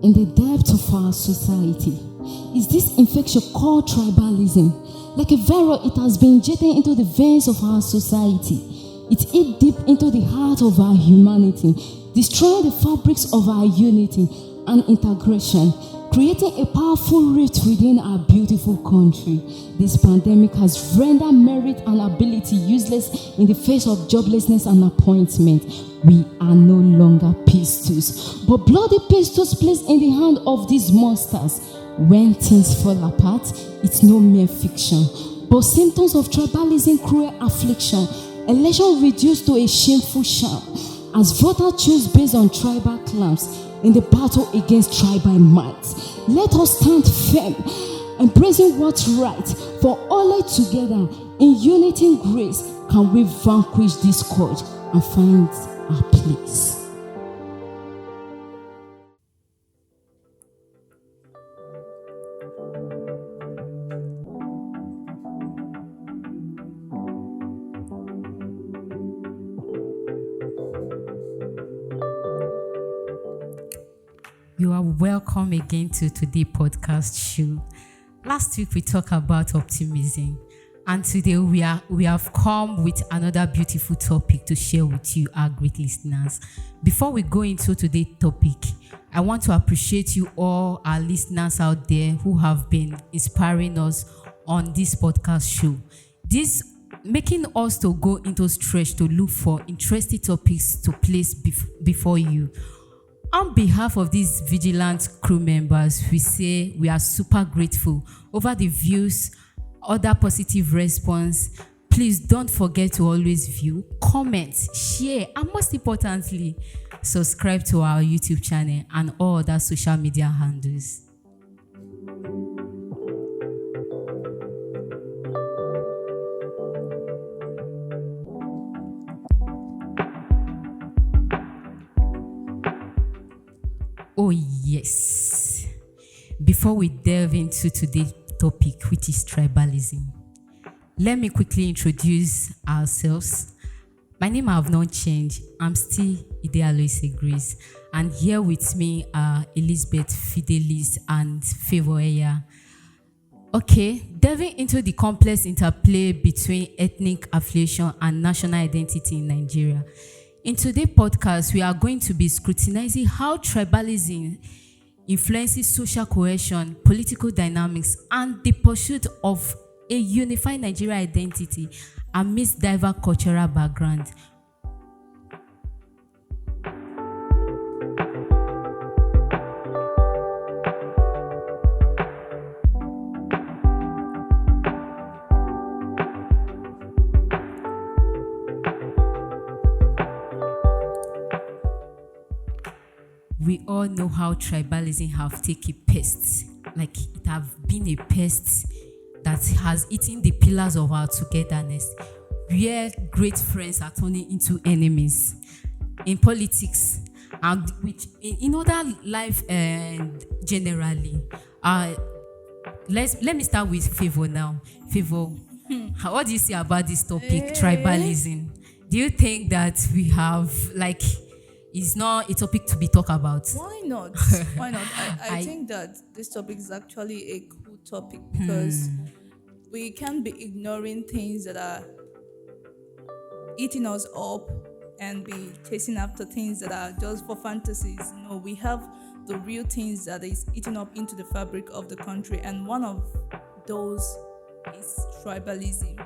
in the depth of our society is this infection called tribalism. Like a virus, it has been injected into the veins of our society. It eats deep into the heart of our humanity, destroying the fabrics of our unity and integration, creating a powerful rift within our beautiful country. This pandemic has rendered merit and ability useless in the face of joblessness and appointment. We are no longer pistols, but bloody pistols placed in the hand of these monsters. When things fall apart, it's no mere fiction, but symptoms of tribalism, cruel affliction, election reduced to a shameful sham, as voters choose based on tribal clans in the battle against tribal might. Let us stand firm, embracing what's right, for only together, in unity and grace, can we vanquish this scourge and find our place. You are welcome again to today's podcast show. Last week we talked about optimism, and today we have come with another beautiful topic to share with you, our great listeners. Before we go into today's topic, I want to appreciate you all, our listeners out there who have been inspiring us on this podcast show. This making us to go into stretch to look for interesting topics to place before you. On behalf of these vigilant crew members, we say we are super grateful over the views, other positive response. Please don't forget to always view, comment, share, and most importantly, subscribe to our YouTube channel and all other social media handles. Oh yes. Before we delve into today's topic, which is tribalism, let me quickly introduce ourselves. My name have not changed. I'm still Idealoise Grace, and here with me are Elizabeth, Fidelis, and Favor Eya. Okay, delving into the complex interplay between ethnic affiliation and national identity in Nigeria. In today's podcast, we are going to be scrutinizing how tribalism influences social cohesion, political dynamics, and the pursuit of a unified Nigerian identity amidst diverse cultural backgrounds. We all know how tribalism have taken pests, like it have been a pest that has eaten the pillars of our togetherness, where great friends are turning into enemies. In politics and in other life generally. Let me start with Favor now. Favor, what do you say about this topic, tribalism? Do you think that we have it's not a topic to be talked about? Why not? Why not? I think that this topic is actually a cool topic because we can't be ignoring things that are eating us up and be chasing after things that are just for fantasies. No, we have the real things that is eating up into the fabric of the country, and one of those is tribalism.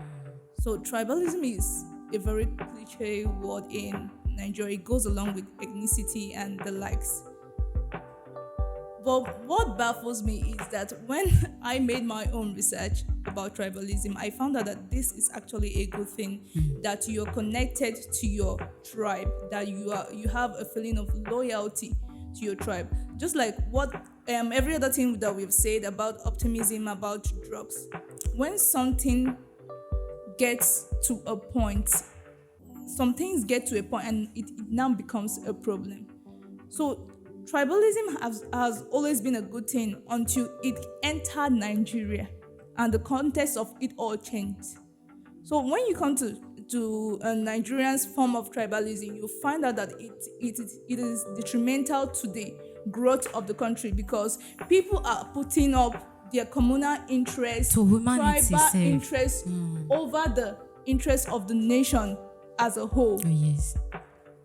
So tribalism is a very cliche word in Nigeria. It goes along with ethnicity and the likes. But what baffles me is that when I made my own research about tribalism, I found out that this is actually a good thing, that you're connected to your tribe, that you have a feeling of loyalty to your tribe. Just like what every other thing that we've said about optimism, about drugs. When something gets to a point, some things get to a point and it now becomes a problem. So tribalism has always been a good thing until it entered Nigeria and the context of it all changed. So when you come to to Nigerians' form of tribalism, you find out that it is detrimental to the growth of the country, because people are putting up their communal interests, To humanity tribal self. interests over the interests of the nation as a whole. Oh, yes.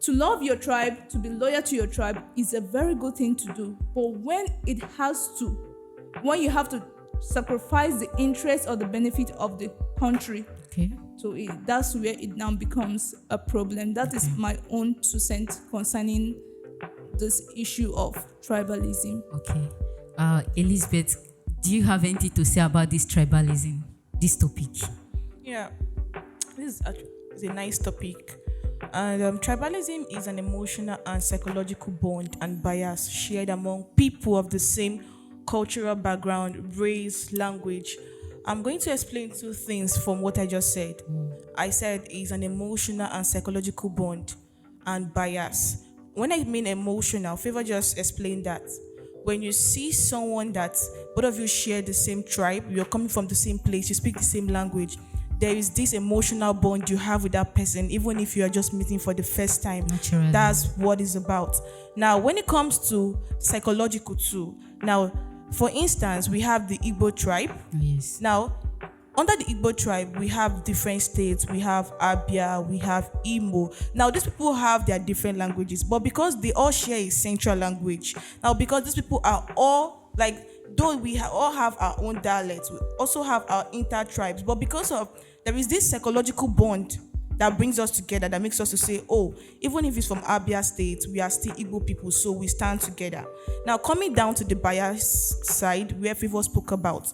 To love your tribe, to be loyal to your tribe is a very good thing to do. But when you have to sacrifice the interest or the benefit of the country, Okay. so that's where it now becomes a problem. That is my own 2 cents concerning this issue of tribalism. Okay. Elizabeth, do you have anything to say about this tribalism, this topic? Yeah, this is a nice topic. And tribalism is an emotional and psychological bond and bias shared among people of the same cultural background, race, language. I'm going to explain 2 things from what I just said. I said it's an emotional and psychological bond and bias. When I mean emotional, Favor just explained that. When you see someone that both of you share the same tribe, you're coming from the same place, you speak the same language, there is this emotional bond you have with that person, even if you are just meeting for the first time. Naturally. That's what it's about. Now, when it comes to psychological too, now, for instance, we have the Igbo tribe. Yes. Now, under the Igbo tribe, we have different states. We have Abia, we have Imo. Now, these people have their different languages, but because they all share a central language, now because these people are all like, though we all have our own dialects, we also have our inter-tribes, but because of there is this psychological bond that brings us together, that makes us to say, oh, even if it's from Abia State, we are still Igbo people, so we stand together. Now, coming down to the bias side, where Favor spoke about.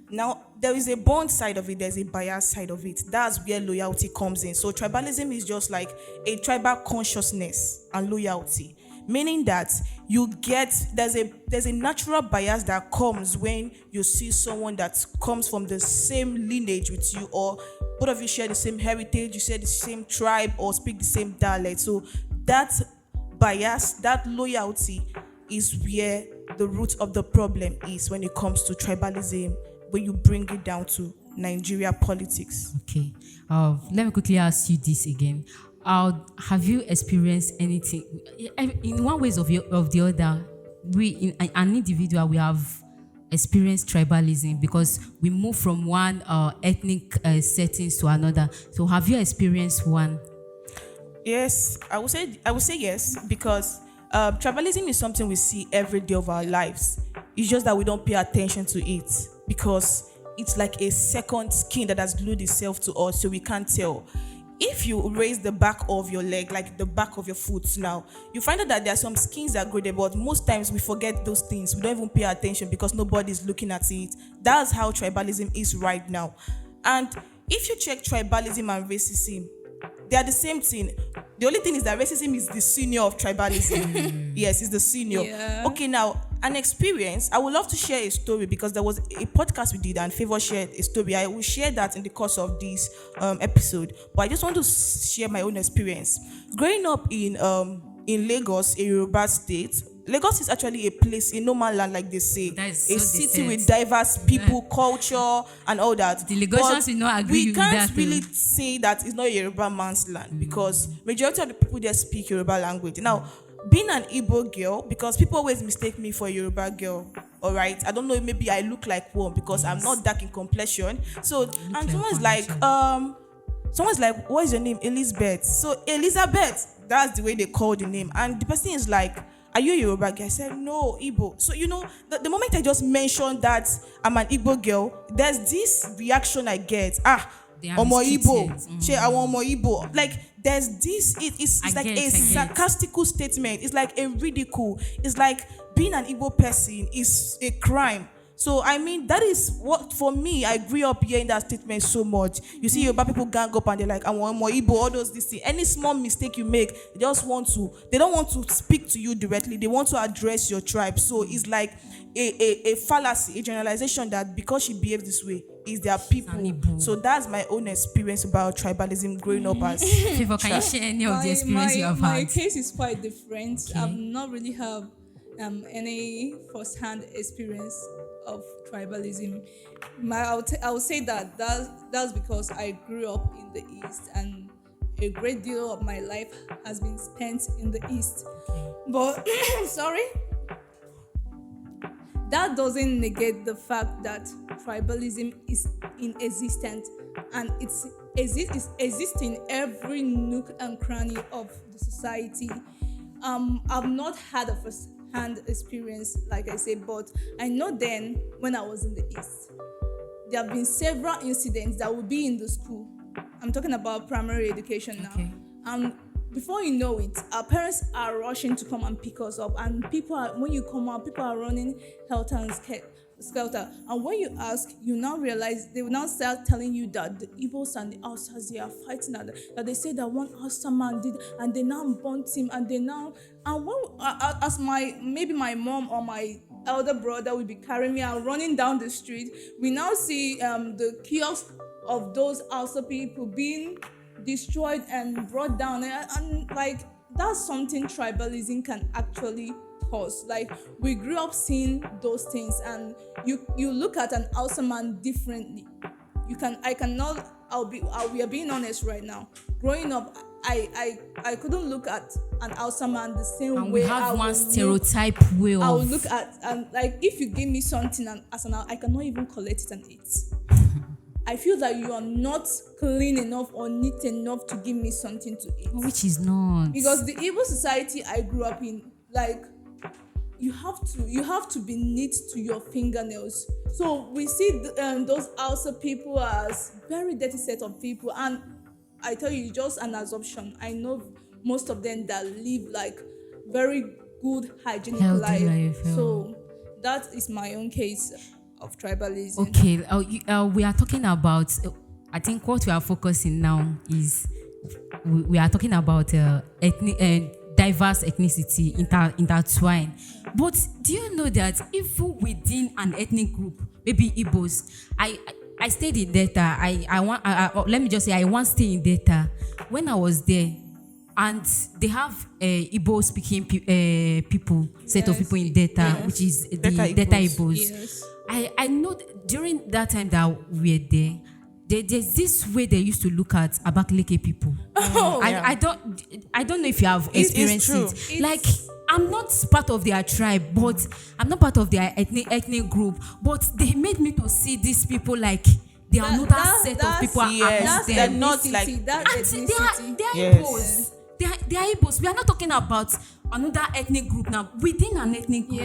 Now, there is a bond side of it, there's a bias side of it. That's where loyalty comes in. So tribalism is just like a tribal consciousness and loyalty. Meaning that you get, there's a natural bias that comes when you see someone that comes from the same lineage with you, or both of you share the same heritage, you share the same tribe, or speak the same dialect. So that bias, that loyalty is where the root of the problem is when it comes to tribalism, when you bring it down to Nigeria politics. Okay. Let me quickly ask you this again. Have you experienced anything in one way of the other? We, in an individual, we have experienced tribalism because we move from one ethnic settings to another. So, have you experienced one? Yes, I would say yes, because tribalism is something we see every day of our lives. It's just that we don't pay attention to it because it's like a second skin that has glued itself to us, so we can't tell. If you raise the back of your leg, like the back of your foot now, you find out that there are some skins that grow there, but most times we forget those things. We don't even pay attention because nobody's looking at it. That's how tribalism is right now. And if you check tribalism and racism, they are the same thing. The only thing is that racism is the senior of tribalism. Yes, it's the senior. Yeah. Okay, now, an experience. I would love to share a story because there was a podcast we did and Favor shared a story. I will share that in the course of this episode. But I just want to share my own experience. Growing up in Lagos, a Yoruba state, Lagos is actually a place, a no man land, like they say. That is A so city decent. with diverse people, culture, and all that. The Lagosians But will not agree we with can't that, really though. say that it's not a Yoruba man's land because majority of the people there speak Yoruba language. Now, being an Igbo girl, because people always mistake me for a Yoruba girl, all right? I don't know, maybe I look like one because I'm not dark in complexion. So, and someone's like, what is your name? Elizabeth. So, Elizabeth, that's the way they call the name. And the person is like, are you a Yoruba girl? I said, no, Igbo. So, the moment I just mentioned that I'm an Igbo girl, there's this reaction I get. They are Omo mistreated. Igbo. I want more Igbo. Like, there's this, it's like a sarcastical statement. It's like a ridicule. It's like being an Igbo person is a crime. So, I mean, that is what, for me, I grew up hearing that statement so much. You see Yoruba people gang up and they're like, I want more Igbo, all those, this thing. Any small mistake you make, they don't want to speak to you directly. They want to address your tribe. So, it's like a fallacy, a generalization that because she behaves this way, is their people. So, that's my own experience about tribalism growing up as Favor, can you share any of the experience you have my had? case is quite different. Okay. I've not really have any first-hand experience of tribalism. I would say that's because I grew up in the East, and a great deal of my life has been spent in the East. But sorry, that doesn't negate the fact that tribalism is in existence, and it exists in every nook and cranny of the society. I've not had a first-hand experience, like I said, but I know then when I was in the East, there have been several incidents that would be in the school. I'm talking about primary education now. Okay. Before you know it, our parents are rushing to come and pick us up, and when you come out, people are running helter and skelter. And when you ask, you now realize they will now start telling you that the Igbos and the Hausas, they are fighting, that they say that one Hausa man did, and they now burnt him, and when as my mom or my elder brother will be carrying me out running down the street, we now see the kiosk of those Hausa people being destroyed and brought down, and like that's something tribalism can actually cause. Like, we grew up seeing those things, and you look at an Hausa man differently. We are being honest right now. Growing up, I couldn't look at an Hausa man the same And way. we have one stereotype way of. I would look at, and like, if you give me something and I cannot even collect it and eat. I feel that you are not clean enough or neat enough to give me something to eat. Which is not. Because the Igbo society I grew up in, like, you have to be neat to your fingernails. So we see those Hausa people as very dirty set of people, and I tell you, just an assumption. I know most of them that live like very good hygienic life. So that is my own case of tribalism. Okay, we are talking about. I think what we are focusing now is we are talking about diverse ethnicity intertwined. But do you know that even within an ethnic group, maybe Igbos, I stayed in Delta. Let me just say I once stayed in Delta when I was there, and they have Igbo speaking people, set of people in Delta, which is the Delta Igbos. Yes. I know during that time that we were there, there's this way they used to look at Abakaliki people. I don't know if you have experienced it. Like, I'm not part of their tribe, but I'm not part of their ethnic group. But they made me to see these people like they are another set of people. Yes, they're not like that ethnicity. They are Igbos. They are Igbos. We are not talking about another ethnic group now. Within an ethnic group,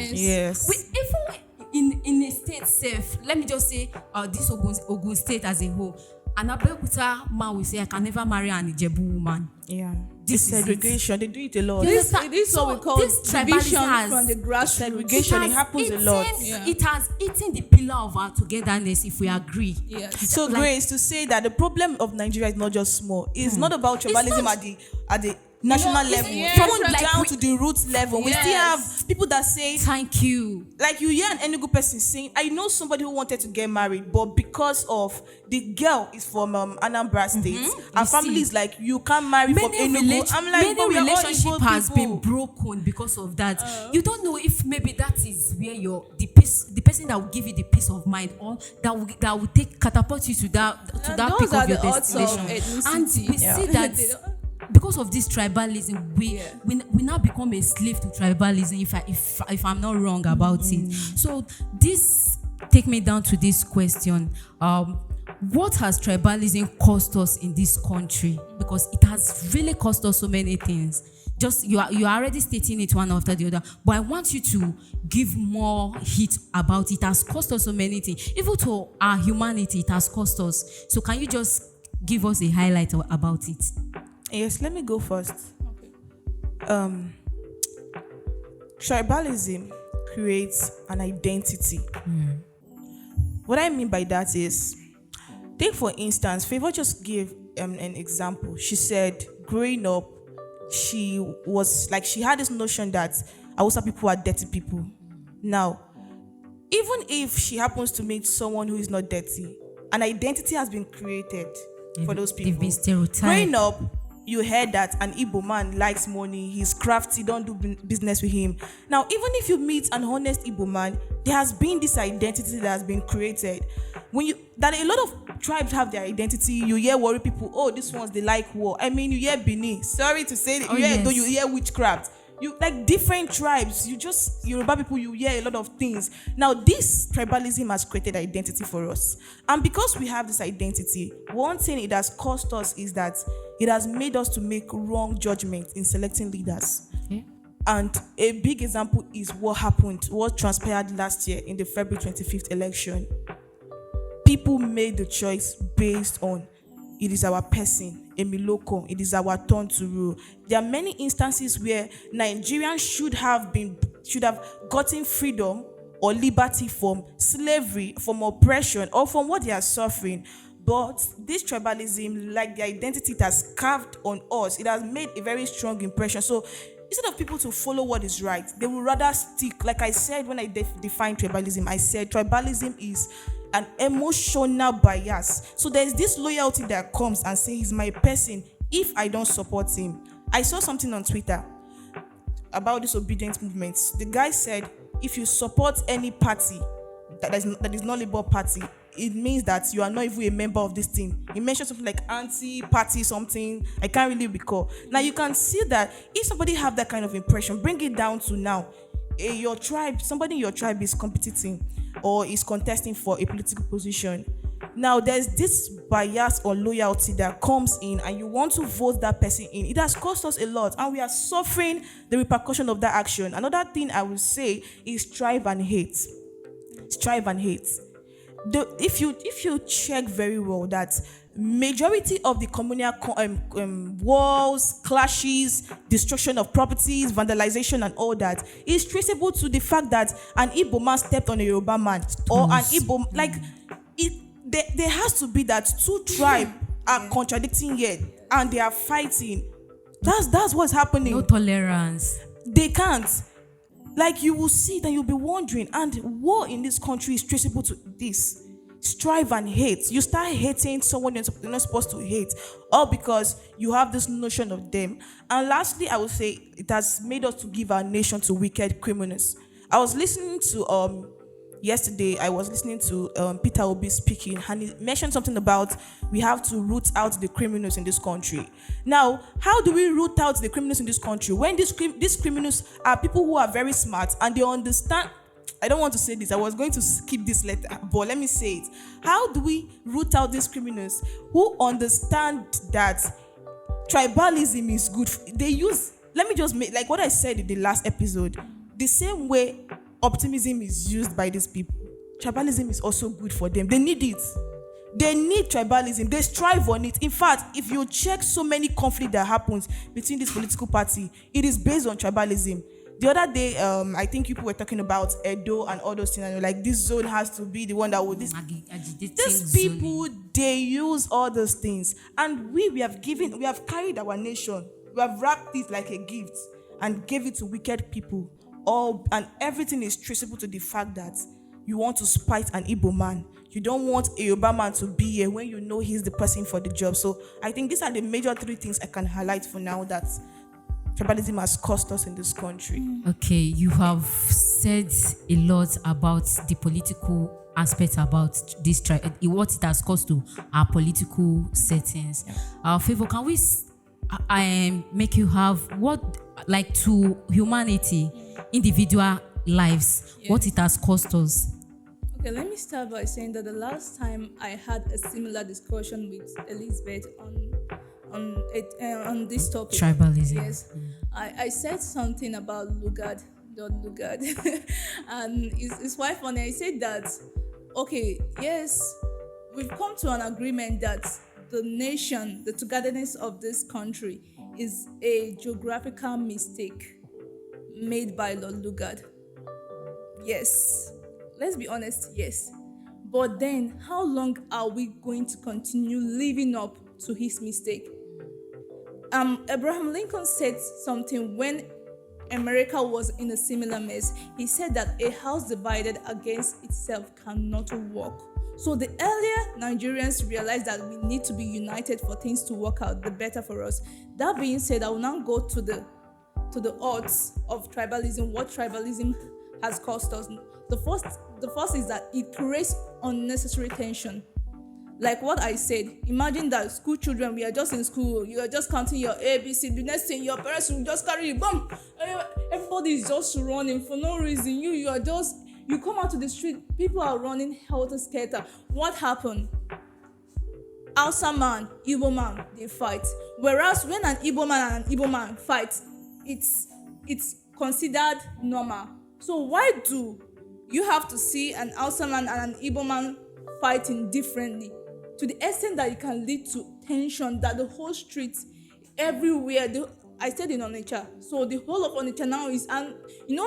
even in a state safe, let me just say this Ogun state as a whole, an Abeokuta man will say, I can never marry an Ijebu woman. Yeah. This segregation, they do it a lot. This is what we call division from the grassroots. Segregation, it happens a lot. It has eaten the pillar of our togetherness, if we agree. Yes. So, Grace, to say that the problem of Nigeria is not just small. It's not about tribalism at the national level. Even down to the roots level. We still have people that say, thank you. Like, you hear an Enugu person saying, I know somebody who wanted to get married, but because of the girl is from Anambra State, our family is like, you can't marry from Enugu. I'm like, many relationship has been broken because of that. You don't know if maybe that is where the person that will give you the peace of mind, or that will catapult you to that peak of your destination. And we see that because of this tribalism, we now become a slave to tribalism, if I'm not wrong about it. So this take me down to this question. What has tribalism cost us in this country? Because it has really cost us so many things. Just you are already stating it one after the other, but I want you to give more heat about it. It has cost us so many things. Even to our humanity, it has cost us. So can you just give us a highlight about it? Yes, let me go first. Tribalism creates an identity. What I mean by that is, take for instance, Favor just gave an example. She said, growing up, she had this notion that Hausa people are dirty people. Now, even if she happens to meet someone who is not dirty, an identity has been created for those people. They've been stereotyped. Growing up, you heard that an Igbo man likes money, he's crafty, don't do business with him. Now, even if you meet an honest Igbo man, there has been this identity that has been created. That a lot of tribes have their identity. You hear Warri people, oh, these ones, they like war. I mean, you hear Benin, sorry to say, you hear witchcraft. You like different tribes. Yoruba people, you hear a lot of things. Now, this tribalism has created identity for us. And because we have this identity, one thing it has cost us is that it has made us to make wrong judgments in selecting leaders. Okay. And a big example is what transpired last year in the February 25th election. People made the choice based on it is our person, Emiloko, it is our turn to rule. There are many instances where Nigerians should have gotten freedom or liberty from slavery, from oppression, or from what they are suffering. But this tribalism, like the identity it has carved on us, it has made a very strong impression. So instead of people to follow what is right, they will rather stick. Like I said when I defined tribalism, I said tribalism is an emotional bias. So there's this loyalty that comes and says he's my person if I don't support him. I saw something on Twitter about this obedience movement. The guy said if you support any party that is not Labour Party, it means that you are not even a member of this thing. He mentioned something like anti-party something. I can't really recall. Now you can see that if somebody have that kind of impression, bring it down to now. Your tribe, somebody in your tribe is competing or is contesting for a political position. Now there's this bias or loyalty that comes in and you want to vote that person in. It has cost us a lot and we are suffering the repercussion of that action. Another thing I would say is strive and hate. Strive and hate. If you check very well that majority of the communal wars, clashes, destruction of properties, vandalization and all that is traceable to the fact that an Igbo man stepped on a Yoruba man or an Igbo, there has to be that two tribes are contradicting here and they are fighting. That's what's happening. No tolerance. They can't. Like you will see it and you'll be wondering, and war in this country is traceable to this. Strive and hate. You start hating someone you're not supposed to hate, all because you have this notion of them. And lastly, I would say it has made us to give our nation to wicked criminals. I was listening to yesterday. I was listening to Peter Obi speaking, and he mentioned something about we have to root out the criminals in this country. Now, how do we root out the criminals in this country when these criminals are people who are very smart and they understand? I don't want to say this. I was going to skip this letter, but let me say it. How do we root out these criminals who understand that tribalism is good? Let me just make, like what I said in the last episode, the same way optimism is used by these people, tribalism is also good for them. They need it. They need tribalism. They strive on it. In fact, if you check so many conflict that happens between this political party, it is based on tribalism. The other day, I think people were talking about Edo and all those things, and like this zone has to be the one that would these people, they use all those things, and we have carried our nation, we have wrapped it like a gift and gave it to wicked people. And everything is traceable to the fact that you want to spite an Igbo man. You don't want a Yoruba man to be here when you know he's the person for the job. So I think these are the major three things I can highlight for now that tribalism has cost us in this country. Okay, you have said a lot about the political aspect about this what it has cost to our political settings. Favor, can we make you have what, like, to humanity, individual lives, what it has cost us? Okay, let me start by saying that the last time I had a similar discussion with Elizabeth on this topic, tribalism. Yes, I said something about Lugard, and it's quite funny. I said that, okay, yes, we've come to an agreement that the nation, the togetherness of this country, is a geographical mistake made by Lord Lugard. Yes, let's be honest, yes. But then, how long are we going to continue living up to his mistake? Abraham Lincoln said something when America was in a similar mess. He said that a house divided against itself cannot work. So the earlier Nigerians realized that we need to be united for things to work out, the better for us. That being said, I will now go to the odds of tribalism, what tribalism has caused us. The first is that it creates unnecessary tension. Like what I said, imagine that school children, we are just in school, you are just counting your ABC, the next thing your parents will just carry you, boom, everybody is just running for no reason. You come out to the street, people are running helter-skelter. What happened? Hausa man, Igbo man, they fight. Whereas when an Igbo man and an Igbo man fight, it's considered normal. So why do you have to see an Hausa man and an Igbo man fighting differently? To the extent that it can lead to tension, that the whole street, everywhere, I stayed in Onitsha, so the whole of Onitsha now is, and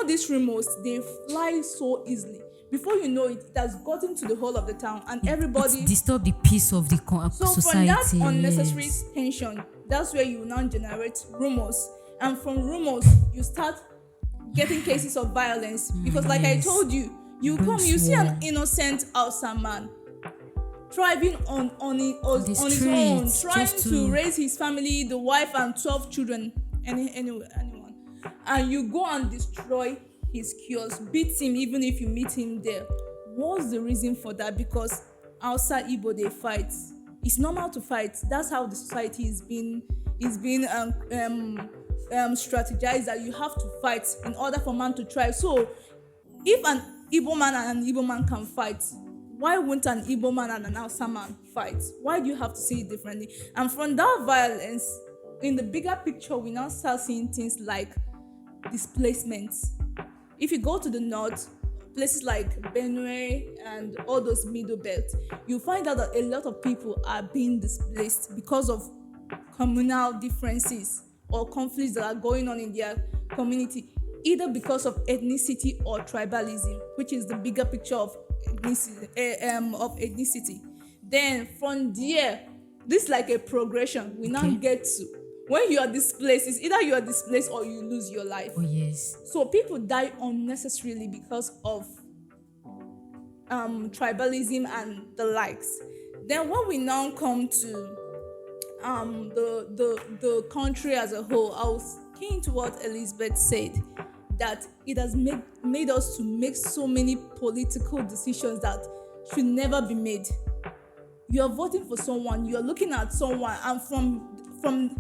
these rumors, they fly so easily. Before you know it, it has gotten to the whole of the town, and everybody... It disturbs the peace of the society. So from that unnecessary tension, that's where you now generate rumors. And from rumors, you start getting cases of violence. Because like I told you, you see an innocent Hausa man thriving on his own, trying to raise his family, the wife and 12 children, anyone. And you go and destroy his cures, beat him even if you meet him there. What's the reason for that? Because Hausa Igbo, they fight. It's normal to fight. That's how the society is being strategized, that you have to fight in order for man to thrive. So if an Igbo man and an Igbo man can fight, why won't an Igbo man and an Hausa man fight? Why do you have to see it differently? And from that violence, in the bigger picture, we now start seeing things like displacements. If you go to the north, places like Benue and all those middle belts, you find out that a lot of people are being displaced because of communal differences or conflicts that are going on in their community, either because of ethnicity or tribalism, which is the bigger picture of ethnicity. Then from there, this is like a progression. We now get to when you are displaced, it's either you are displaced or you lose your life. Oh yes. So people die unnecessarily because of tribalism and the likes. Then when we now come to the country as a whole, I was keen to what Elizabeth said, that it has made us to make so many political decisions that should never be made. You are voting for someone, you are looking at someone, and from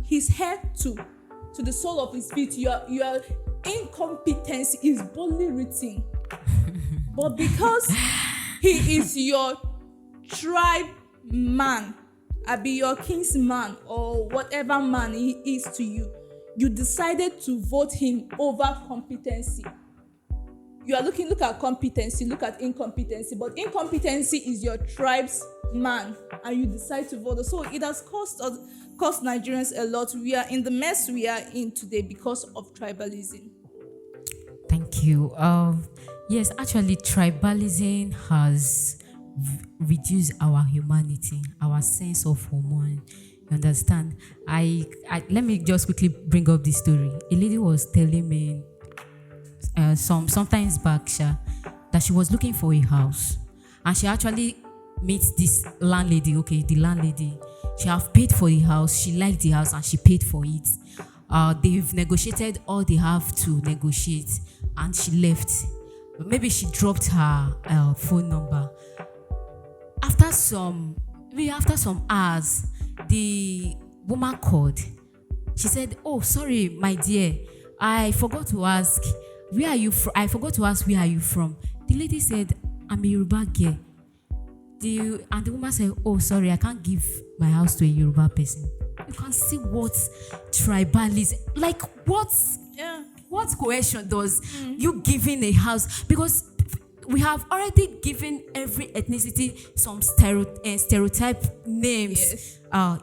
his head to the sole of his feet, your incompetence is boldly written. But because he is your tribe man, be your kinsman, or whatever man he is to you, you decided to vote him over competency. You are look at competency, look at incompetency, but incompetency is your tribe's man, and you decide to vote. So it has cost Nigerians a lot. We are in the mess we are in today because of tribalism. Thank you. Yes, actually, tribalism has reduced our humanity, our sense of human. You understand? I let me just quickly bring up this story. A lady was telling me sometimes back that she was looking for a house, and she actually meets this landlady. Okay, the landlady, she have paid for the house, she liked the house, and she paid for it. They've negotiated all they have to negotiate, and she left. Maybe she dropped her phone number. After some hours, the woman called. She said, "Oh, sorry, my dear, I forgot to ask where are you from. The lady said, "I'm a Yoruba girl." And the woman said, "Oh, sorry, I can't give my house to a Yoruba person." You can see what tribalism, like what cohesion does. You giving a house, because we have already given every ethnicity some stereotype names. Yes.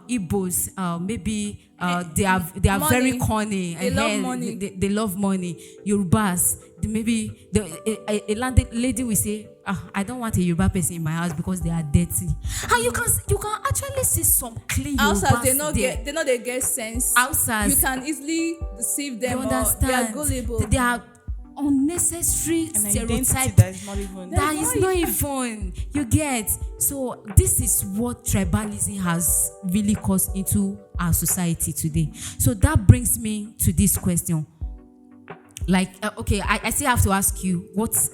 Igbos, maybe they are money. very corny. They love money. They love money. Yorubas, maybe a lady will say, "I don't want a Yoruba person in my house because they are dirty." And you can actually see some clean Yorubas there. They get sense. Outsiders, You can easily deceive them. you understand? They are gullible. They are unnecessary An identity stereotype that is not even. that is not even, you get. So this is what tribalism has really caused into our society today. So that brings me to this question. Like, okay, I still have to ask you, what's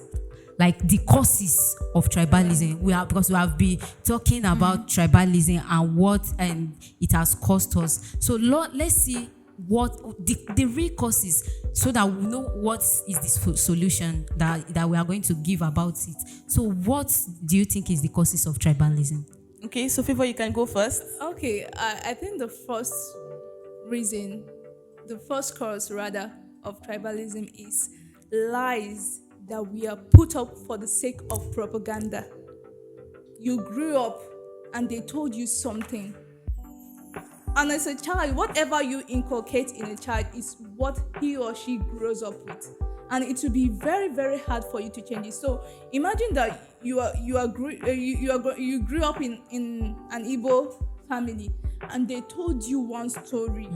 like the causes of tribalism? Because we have been talking about tribalism and what and it has cost us. So let's see what the real causes, so that we know what is the solution that we are going to give about it. So what do you think is the causes of tribalism? Okay, so Favor, you can go first. Okay, I think the first cause rather of tribalism is lies that we are put up for the sake of propaganda. You grew up and they told you something. And as a child, whatever you inculcate in a child is what he or she grows up with. And it will be very, very hard for you to change it. So imagine that you grew up in an Igbo family, and they told you one story.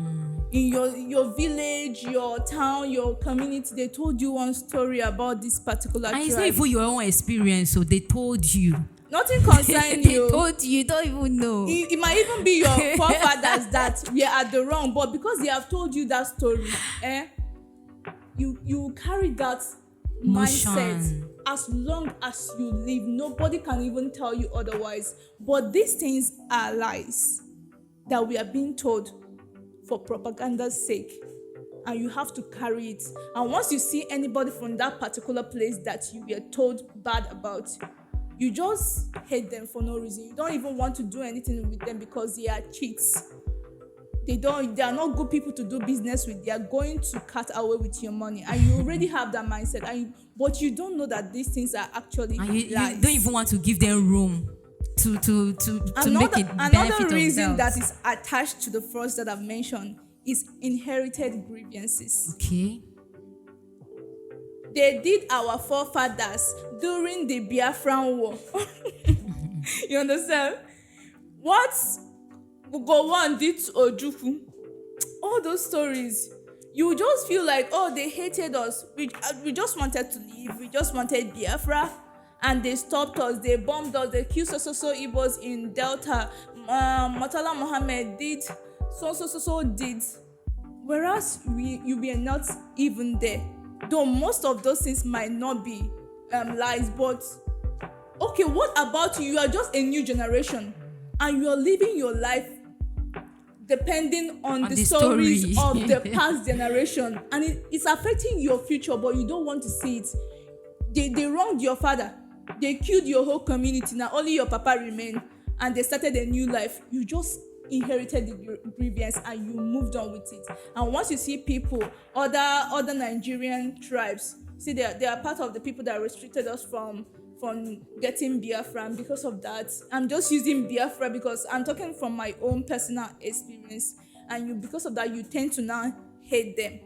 In your village, your town, your community, they told you one story about this particular tribe. And it's not even your own experience, so they told you. Nothing concerns They you. told you don't even know. It might even be your forefathers that were at the wrong, but because they have told you that story, you carry that mindset as long as you live. Nobody can even tell you otherwise. But these things are lies that we are being told for propaganda's sake, and you have to carry it. And once you see anybody from that particular place that you were told bad about, you just hate them for no reason. You don't even want to do anything with them because they are cheats. They are not good people to do business with. They are going to cut away with your money, and you already have that mindset. But you don't know that these things are actually lies. You don't even want to give them room to make it benefit another reason themselves. that is attached to the first that I've mentioned is inherited grievances. Okay. They did our forefathers during the Biafran War. You understand? What Gowon did to Ojukwu, all those stories, you just feel like, oh, they hated us. We just wanted to leave. We just wanted Biafra, and they stopped us. They bombed us. They killed so Igbos in Delta. Murtala Mohammed did so did. Whereas you were not even there. Though most of those things might not be lies, but okay, what about you? You are just a new generation, and you are living your life depending on the stories of the past generation, and it's affecting your future, but you don't want to see it. They wronged your father, they killed your whole community. Now only your papa remained, and they started a new life. You just inherited the grievance and you moved on with it. And once you see people, other Nigerian tribes, see they are part of the people that restricted us from getting Biafra. And because of that, I'm just using Biafra because I'm talking from my own personal experience, and because of that you tend to now hate them.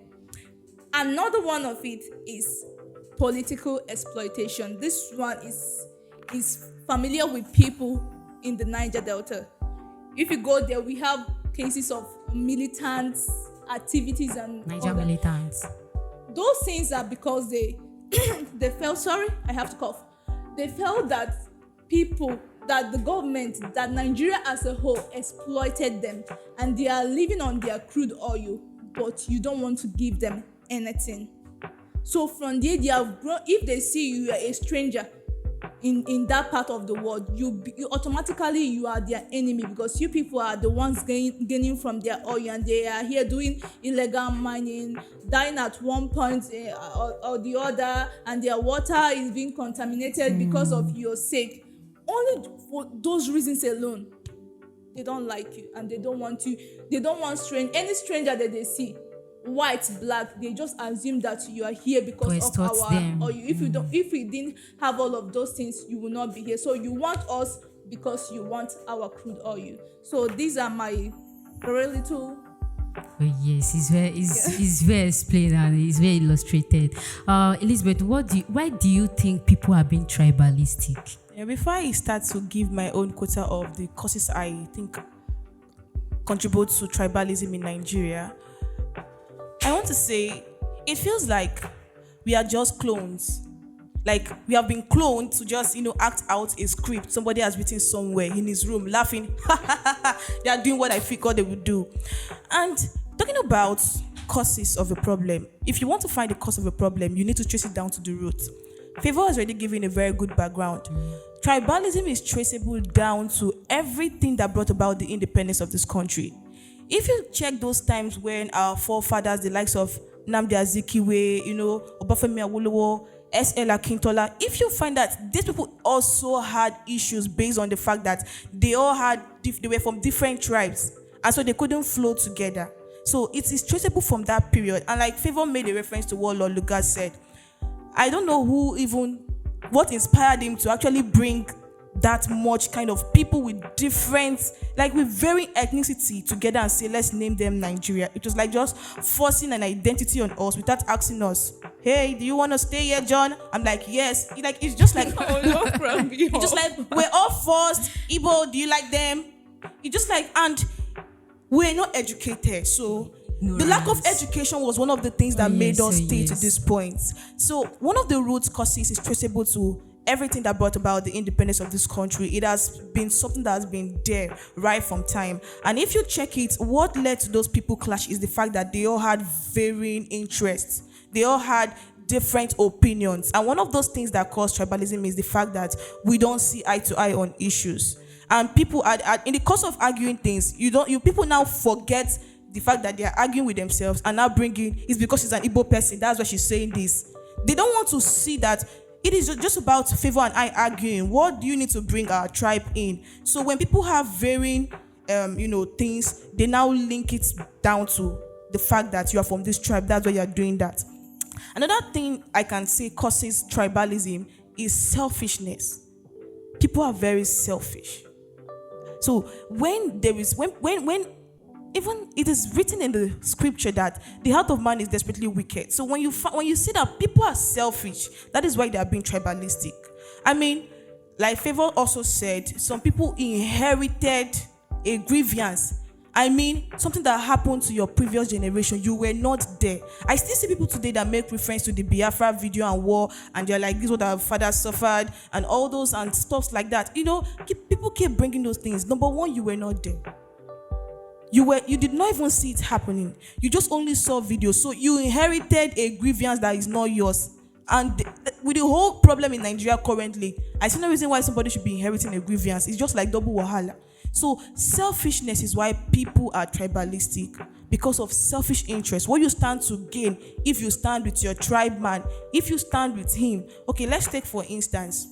Another one of it is political exploitation. This one is familiar with people in the Niger Delta. If you go there, we have cases of militant activities and Niger militants. Those things are because they felt, sorry, I have to cough. They felt that the government, that Nigeria as a whole exploited them, and they are living on their crude oil, but you don't want to give them anything. So from there, they have grown. If they see you are a stranger in that part of the world, you automatically you are their enemy, because you people are the ones gaining from their oil, and they are here doing illegal mining, dying at one point or the other, and their water is being contaminated because of your sake. Only for those reasons alone, they don't like you, and they don't want you. They don't want any stranger that they see, white, black, they just assume that you are here because of our them. or you, if we didn't have all of those things, you will not be here. So you want us because you want our crude oil. So these are my very little. Oh yes, it's very explained and it's very illustrated. Elizabeth, why do you think people are being tribalistic? Yeah, before I start to give my own quota of the causes I think contribute to tribalism in Nigeria, I want to say it feels like we are just clones. Like, we have been cloned to just, act out a script somebody has written somewhere in his room, laughing. They are doing what I figured they would do. And talking about causes of a problem, if you want to find the cause of a problem, you need to trace it down to the root. Favor has already given a very good background. Tribalism is traceable down to everything that brought about the independence of this country. If you check those times when our forefathers, the likes of Nnamdi Azikiwe, Obafemi Awolowo, S.L. Akintola, if you find that these people also had issues based on the fact that they were from different tribes, and so they couldn't flow together. So it is traceable from that period. And like Favor made a reference to what Lord Lucas said, I don't know what inspired him to actually bring that much kind of people with varying ethnicity together and say, let's name them Nigeria. It was like just forcing an identity on us without asking us, hey, do you want to stay here, John? I'm like, yes. It's just like, it's just like, we're all forced. Igbo, do you like them? It's just like, and we're not educated. So the lack of education was one of the things that made us stay to this point. So one of the root causes is traceable to everything that brought about the independence of this country. It has been something that has been there right from time. And if you check it, what led to those people clash is the fact that they all had varying interests. They all had different opinions. And one of those things that caused tribalism is the fact that we don't see eye to eye on issues. And people in the course of arguing things, people now forget the fact that they are arguing with themselves and now bringing, it's because she's an Igbo person, that's why she's saying this. They don't want to see that it is just about Favor and I arguing. What do you need to bring our tribe in? So when people have varying, things, they now link it down to the fact that you are from this tribe. That's why you are doing that. Another thing I can say causes tribalism is selfishness. People are very selfish. So when even it is written in the scripture that the heart of man is desperately wicked. So when you see that people are selfish, that is why they are being tribalistic. I mean, like Favor also said, some people inherited a grievance. I mean, something that happened to your previous generation, you were not there. I still see people today that make reference to the Biafra video and war, and they're like, this is what our fathers suffered, and all those and stuff like that. People keep bringing those things. Number one, you were not there. You did not even see it happening. You just only saw videos. So you inherited a grievance that is not yours. And with the whole problem in Nigeria currently, I see no reason why somebody should be inheriting a grievance. It's just like double wahala. So selfishness is why people are tribalistic, because of selfish interest. What you stand to gain if you stand with your tribe man, if you stand with him. Okay, let's take for instance,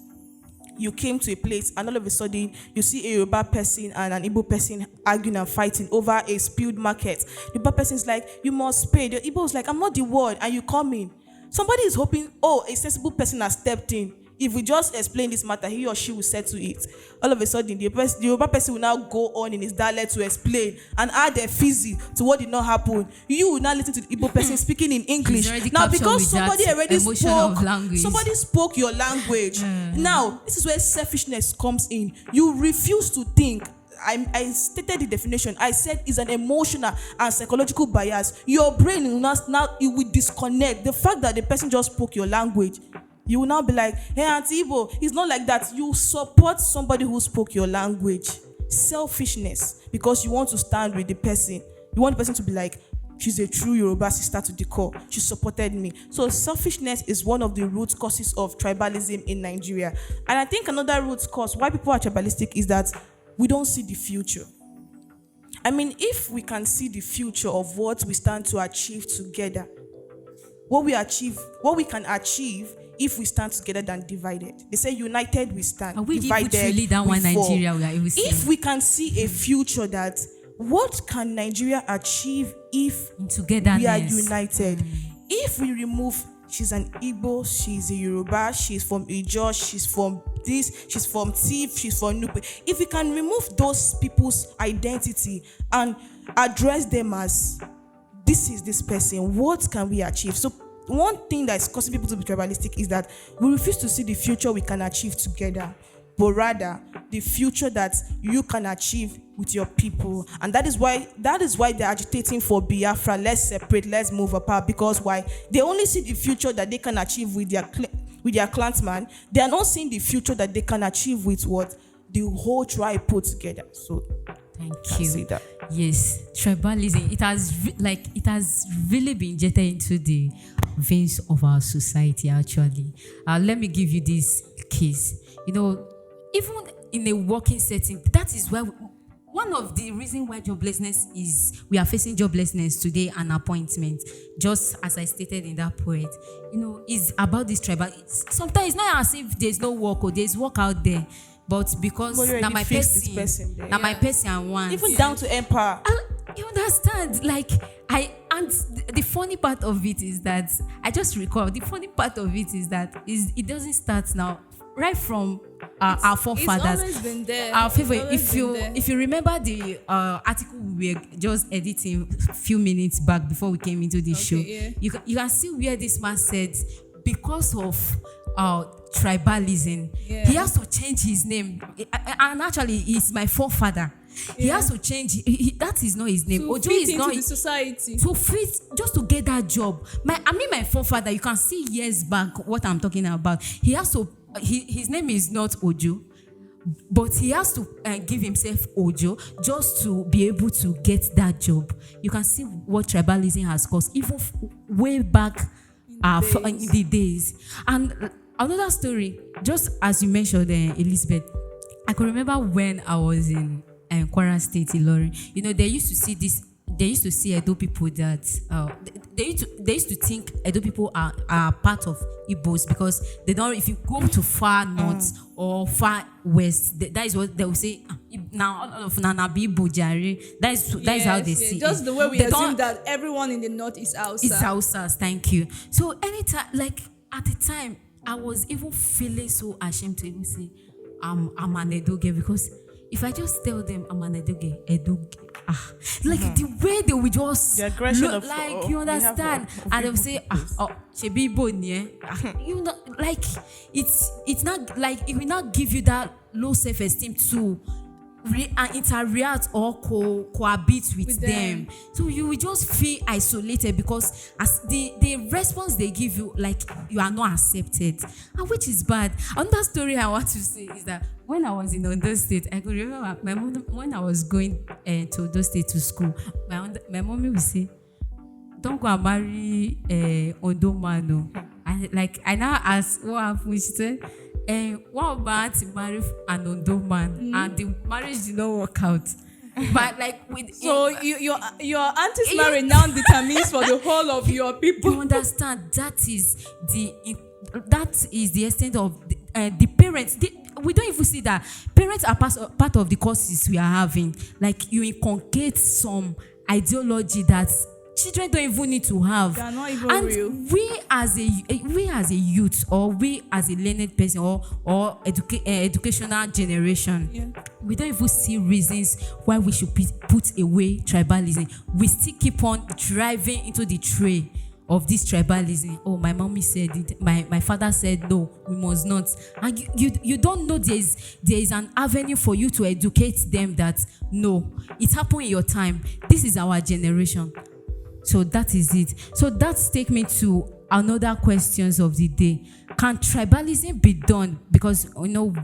you came to a place and all of a sudden you see a Yoruba person and an Igbo person arguing and fighting over a spilled market. The Yoruba person is like, you must pay. The Igbo is like, I'm not the word, and you come in. Somebody is hoping, a sensible person has stepped in. If we just explain this matter, he or she will settle it. All of a sudden, the Yoruba person will now go on in his dialect to explain and add a fizzy to what did not happen. You will now listen to the Igbo person speaking in English. Now, because somebody already spoke your language. Now, this is where selfishness comes in. You refuse to think. I stated the definition. I said it's an emotional and psychological bias. Your brain will now it will disconnect. The fact that the person just spoke your language, you will now be like, hey, Auntie Igbo, it's not like that. You support somebody who spoke your language. Selfishness, because you want to stand with the person. You want the person to be like, she's a true Yoruba sister to the core. She supported me. So selfishness is one of the root causes of tribalism in Nigeria. And I think another root cause why people are tribalistic is that we don't see the future. I mean, if we can see the future of what we stand to achieve together, what we can achieve if we stand together than divided. They say united we stand, and we divided really that one Nigeria we are able to if we can see a future that what can Nigeria achieve if we are united? If we remove, she's an Igbo, she's a Yoruba, she's from Ijo, she's from this, she's from Tiv, she's from Nupe. If we can remove those people's identity and address them as, this is this person, what can we achieve? So one thing that is causing people to be tribalistic is that we refuse to see the future we can achieve together. but rather the future that you can achieve with your people. And that is why they're agitating for Biafra. Let's separate, let's move apart. Because why? They only see the future that they can achieve with their clansman. They are not seeing the future that they can achieve with what the whole tribe put together. So Thank I you. see that. Yes, tribalism. It has really been injected into the veins of our society. Actually, let me give you this case. Even in a working setting, that is where one of the reasons why we are facing joblessness today and appointment. Just as I stated in that poet, is about this tribal. Sometimes it's not as if there's no work or there's work out there. But because now my person and one, even down to empire. You understand? And the funny part of it is that I just recall. The funny part of it is that it doesn't start now. Right from our forefathers, it's always been there. Our favorite. If you remember the article we were just editing a few minutes back before we came into the show, Yeah. you can see where this man said because of tribalism, he has to change his name. And actually, he's my forefather. He has to change. That is not his name. To Ojo fit is into not the society. to fit just to get that job. My forefather. You can see years back what I'm talking about. He has to. His name is not Ojo, but he has to give himself Ojo just to be able to get that job. You can see what tribalism has caused, even way back in the days. And another story, just as you mentioned, Elizabeth, I can remember when I was in Kwara State, Ilorin. They used to see this. They used to see Edo people that they used to think Edo people are part of Igbos because they don't. If you go to far north or far west, that is what they will say. Now all of Nana be Igbo jare. That is how they see. Just it. the way we They assume don't- that everyone in the north is Hausa. It's Hausas, thank you. So anytime, at the time, I was even feeling so ashamed to even say I'm an Edo girl, because if I just tell them I'm an Edo girl, the way they will just The aggression look, of you we have understand, and they'll say shebi Igbo nie. It's not like it will not give you that low self-esteem to interact or cohabit with them. So you will just feel isolated because as the response they give you, you are not accepted, and which is bad. Another story I want to say is that when I was in Ondo State, I could remember my mom, when I was going to Ondo State to school, my mommy would say, "Don't go and marry Ondo man." I now asked what happened. She said, what about to marry an Ondo man? And the marriage did not work out. But So your auntie's marriage now determines for the whole of your people. you understand, that is the extent of the parents. We don't even see that parents are part of the courses we are having. You inculcate some ideology that children don't even need to have. They are not even and real. we as a youth, or we as a learned person, or educational generation, we don't even see reasons why we should put away tribalism. We still keep on driving into the tray of this tribalism. Oh, my mommy said it, my father said no, we must not. And you don't know there is an avenue for you to educate them that no, it happened in your time. This is our generation. So that is it. So that takes me to another questions of the day. Can tribalism be done? Because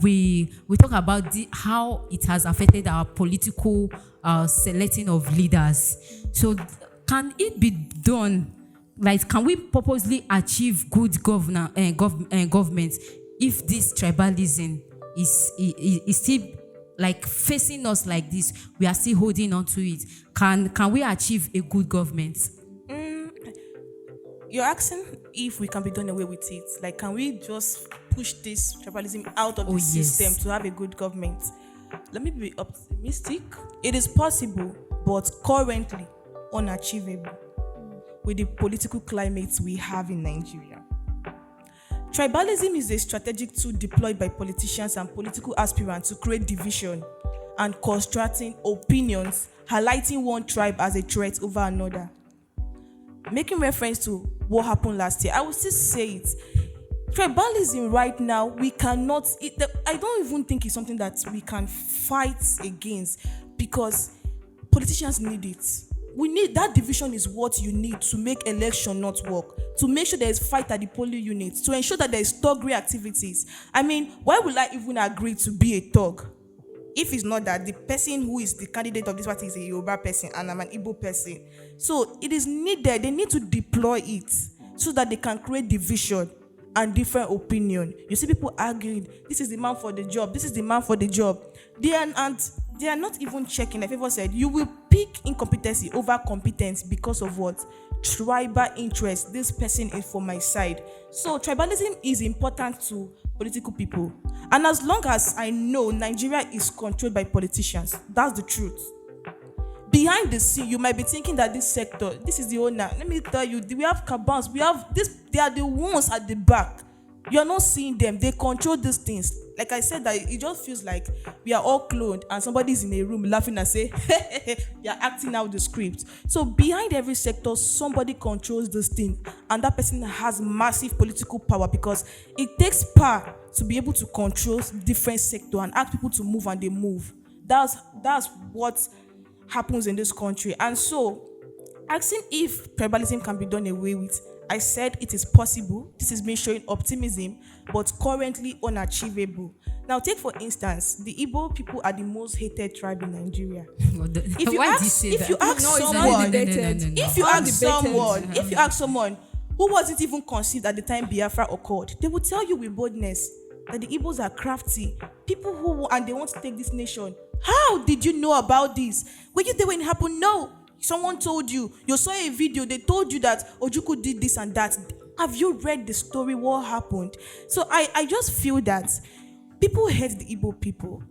we talk about how it has affected our political selecting of leaders. So can it be done? Can we purposely achieve good government if this tribalism is still facing us like this? We are still holding on to it. Can we achieve a good government? You're asking if we can be done away with it. Can we just push this tribalism out of the system to have a good government? Let me be optimistic. It is possible, but currently unachievable with the political climate we have in Nigeria. Tribalism is a strategic tool deployed by politicians and political aspirants to create division and constructing opinions, highlighting one tribe as a threat over another. Making reference to what happened last year, I will still say it. Tribalism right now, we cannot, I don't even think it's something that we can fight against, because politicians need it. We need that division, is what you need to make election not work, to make sure there is fight at the polling units, to ensure that there is thuggery activities. I mean, why would I even agree to be a thug if it's not that the person who is the candidate of this party is a Yoruba person and I'm an Igbo person? So it is needed. They need to deploy it so that they can create division and different opinion. You see people arguing, this is the man for the job, this is the man for the job. They are not even checking. Like Favor said, you will pick incompetency over competence because of what? Tribal interest. This person is for my side. So tribalism is important to political people. And as long as I know Nigeria is controlled by politicians, that's the truth. Behind the scene, you might be thinking that this sector, this is the owner. Let me tell you, we have cabals, we have this, they are the ones at the back. You're not seeing them. They control these things. Like I said, that it just feels like we are all cloned and somebody's in a room laughing and say, they are acting out the script. So behind every sector, somebody controls this thing, and that person has massive political power, because it takes power to be able to control different sector and ask people to move, and they move. That's what happens in this country. And so, asking if tribalism can be done away with, I said it is possible. This is me showing optimism, but currently unachievable. Now, take for instance, the Igbo people are the most hated tribe in Nigeria. If you ask someone who wasn't even conceived at the time Biafra occurred, they will tell you with boldness that the Igbos are crafty people and they want to take this nation. How did you know about this? Were you there when it happened? No. Someone told you. You saw a video. They told you that Ojukwu did this and that. Have you read the story? What happened? So I just feel that people hate the Igbo people,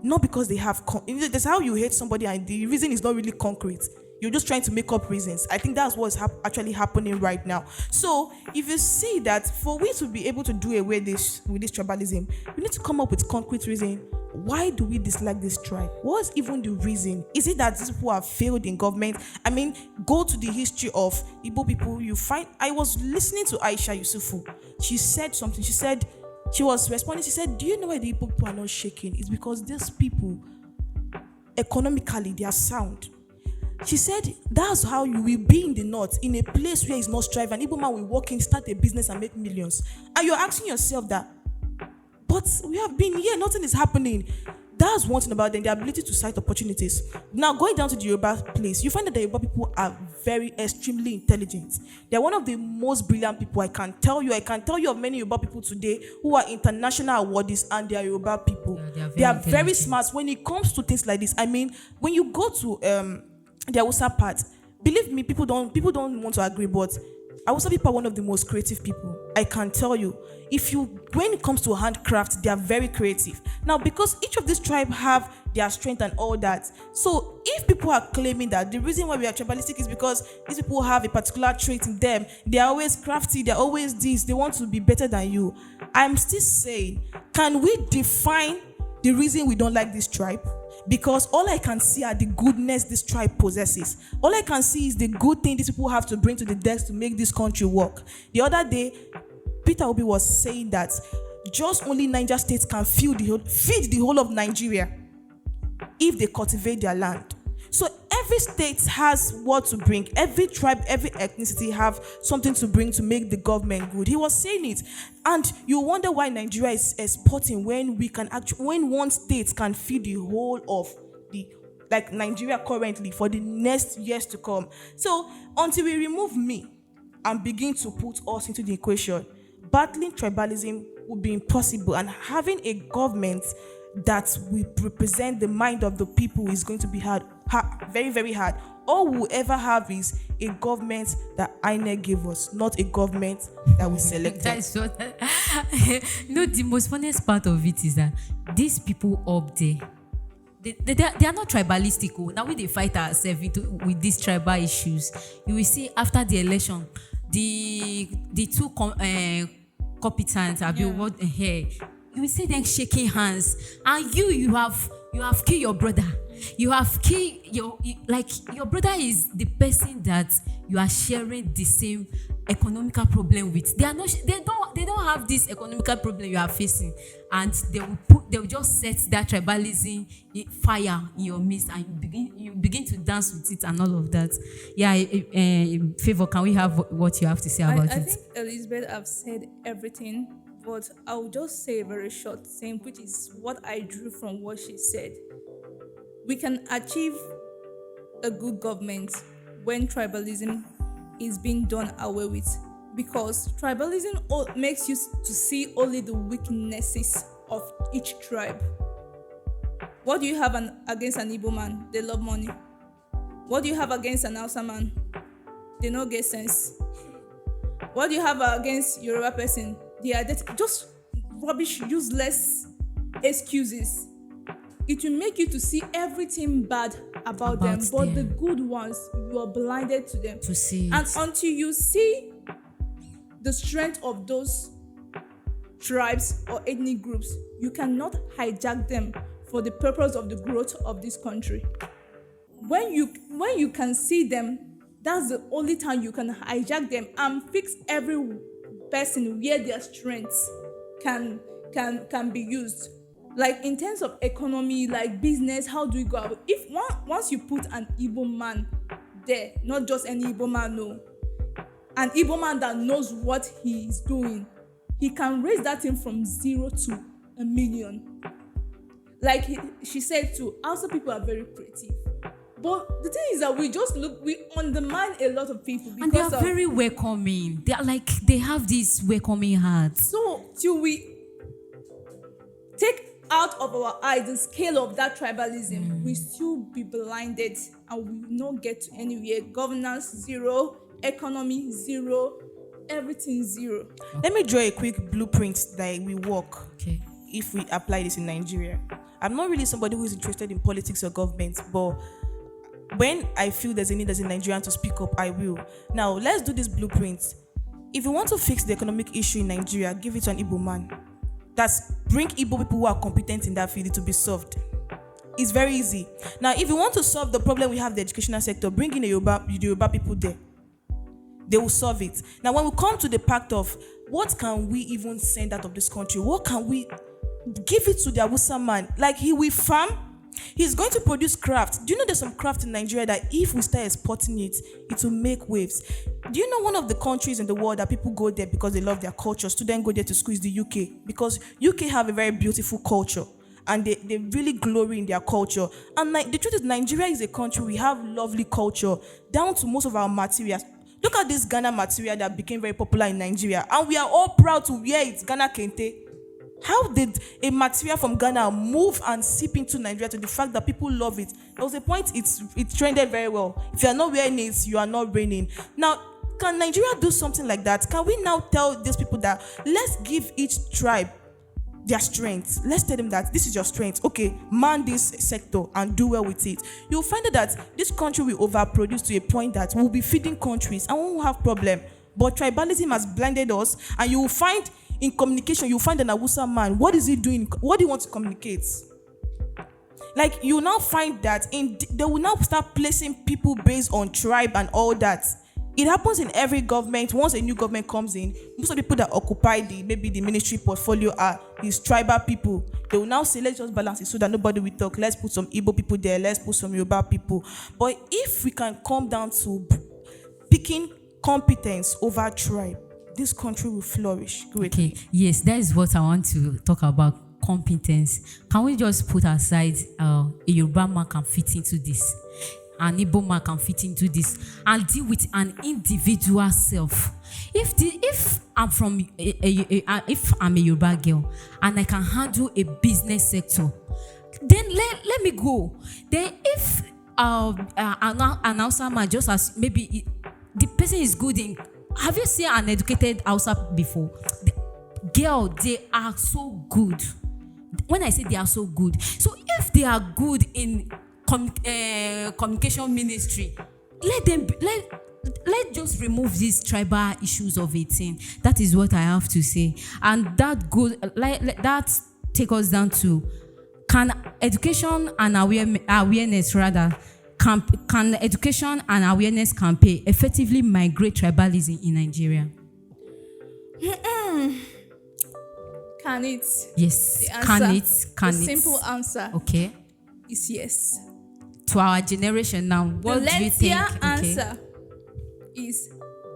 not because they have. That's how you hate somebody, and the reason is not really concrete. You're just trying to make up reasons. I think that's what's actually happening right now. So if you see that for we to be able to do away with this tribalism, we need to come up with concrete reason. Why do we dislike this tribe? What's even the reason? Is it that these people have failed in government? I mean, go to the history of Igbo people. You find, I was listening to Aisha Yusufu. She said something. She said, she was responding. She said, do you know why the Igbo people are not shaking? It's because these people, economically, they are sound. She said, that's how you will be in the north, in a place where it's not strive. An Igbo man will walk in, start a business and make millions. And you're asking yourself that, but we have been here, nothing is happening. That's one thing about them, the ability to cite opportunities. Now, going down to the Yoruba place, you find that the Yoruba people are very extremely intelligent. They're one of the most brilliant people. I can tell you of many Yoruba people today who are international awardees, and they are Yoruba people. Yeah, they are very smart when it comes to things like this. I mean, when you go to the Hausa part, believe me, people don't want to agree, but Hausa people are one of the most creative people. I can tell you. When it comes to handcraft, they are very creative. Now, because each of these tribes have their strength and all that, so if people are claiming that the reason why we are tribalistic is because these people have a particular trait in them, they are always crafty, they're always this, they want to be better than you, I'm still saying, can we define the reason we don't like this tribe? Because all I can see are the goodness this tribe possesses. All I can see is the good thing these people have to bring to the desk to make this country work. The other day, Peter Obi was saying that just only Niger State can feed the whole of Nigeria if they cultivate their land. So every state has what to bring. Every tribe, every ethnicity have something to bring to make the government good. He was saying it. And you wonder why Nigeria is exporting when one state can feed the whole of like Nigeria currently for the next years to come. So until we remove me and begin to put us into the equation, battling tribalism would be impossible, and having a government that will represent the mind of the people is going to be hard, very, very hard. All we'll ever have is a government that INEC gave us, not a government that we selected. That's what. The most funniest part of it is that these people up there, they are not tribalistic. Now we they fight ourselves with these tribal issues. You will see after the election, the two competents have been what here. You will see them shaking hands, and you have killed your brother. You have killed your brother is the person that you are sharing the same economical problem with. They don't have this economical problem you are facing, and they will just set that tribalism fire in your midst, and you begin to dance with it and all of that. Yeah, Favor, can we have what you have to say about it? I think Elizabeth have said everything, but I'll just say a very short thing, which is what I drew from what she said. We can achieve a good government when tribalism is being done away with, because tribalism makes you to see only the weaknesses of each tribe. What do you have against an Igbo man? They love money. What do you have against an Hausa man? They don't get sense. What do you have against Yoruba person? They are just rubbish, useless excuses. It will make you to see everything bad about them, but the good ones, you are blinded to them. To see it. And until you see the strength of those tribes or ethnic groups, you cannot hijack them for the purpose of the growth of this country. When you can see them, that's the only time you can hijack them and fix every person where their strengths can be used. Like in terms of economy, like business, how do we go about? If once you put an Igbo man there, not just any Igbo man, no, an Igbo man that knows what he is doing, he can raise that thing from 0 to 1 million. Like she said too, also people are very creative. But the thing is that we undermine a lot of people because and they are very welcoming. They have this welcoming heart. So till we take out of our eyes the scale of that tribalism, we still be blinded and we will not get to anywhere. Governance 0, economy 0, everything 0. Let me draw a quick blueprint that we work. Okay. If we apply this in Nigeria. I'm not really somebody who is interested in politics or government, but when I feel there's a need as a Nigerian to speak up, I will. Now, let's do this blueprint. If you want to fix the economic issue in Nigeria, give it to an Igbo man. Bring Igbo people who are competent in that field to be solved. It's very easy. Now, if you want to solve the problem we have in the educational sector, bring in the Yoruba people there. They will solve it. Now, when we come to the part of what can we even send out of this country, what can we give it to the Hausa man? Like he will farm, he's going to produce craft. Do you know there's some craft in Nigeria that if we start exporting it, it will make waves? Do you know one of the countries in the world that people go there because they love their culture? Students go there to school is the UK, because UK have a very beautiful culture and they really glory in their culture. And the truth is, Nigeria is a country, we have lovely culture down to most of our materials. Look at this Ghana material that became very popular in Nigeria, and we are all proud to wear it, Ghana Kente. How did a material from Ghana move and seep into Nigeria to the fact that people love it? There was a point it trended very well. If you are not wearing it, you are not reigning. Now, can Nigeria do something like that? Can we now tell these people that let's give each tribe their strengths? Let's tell them that this is your strength. Okay, man this sector and do well with it. You'll find out that this country will overproduce to a point that we'll be feeding countries and we won't have problem. But tribalism has blinded us, and you will find in communication, you find an Hausa man. What is he doing? What do you want to communicate? Like, you now find that they will now start placing people based on tribe and all that. It happens in every government. Once a new government comes in, most of the people that occupy maybe the ministry portfolio are these tribal people. They will now say, let's just balance it so that nobody will talk. Let's put some Igbo people there. Let's put some Yoruba people. But if we can come down to picking competence over tribe, this country will flourish greatly. Okay, yes, that is what I want to talk about, competence. Can we just put aside a Yoruba man can fit into this, an Igbo man can fit into this, and deal with an individual self. If I'm if I'm a Yoruba girl and I can handle a business sector, then let me go. Then if an Hausa man, just as maybe the person is good in. Have you seen an educated Hausa before? They are so good. When I say they are so good, so if they are good in communication ministry, let just remove these tribal issues of it. That is what I have to say, and that goes that take us down to, can education and awareness rather can education and awareness campaign effectively migrate tribalism in Nigeria? Can it? Yes. The answer, Can it? Can the it? simple answer Okay. is yes. To our generation now, what The do you think? lengthier answer is,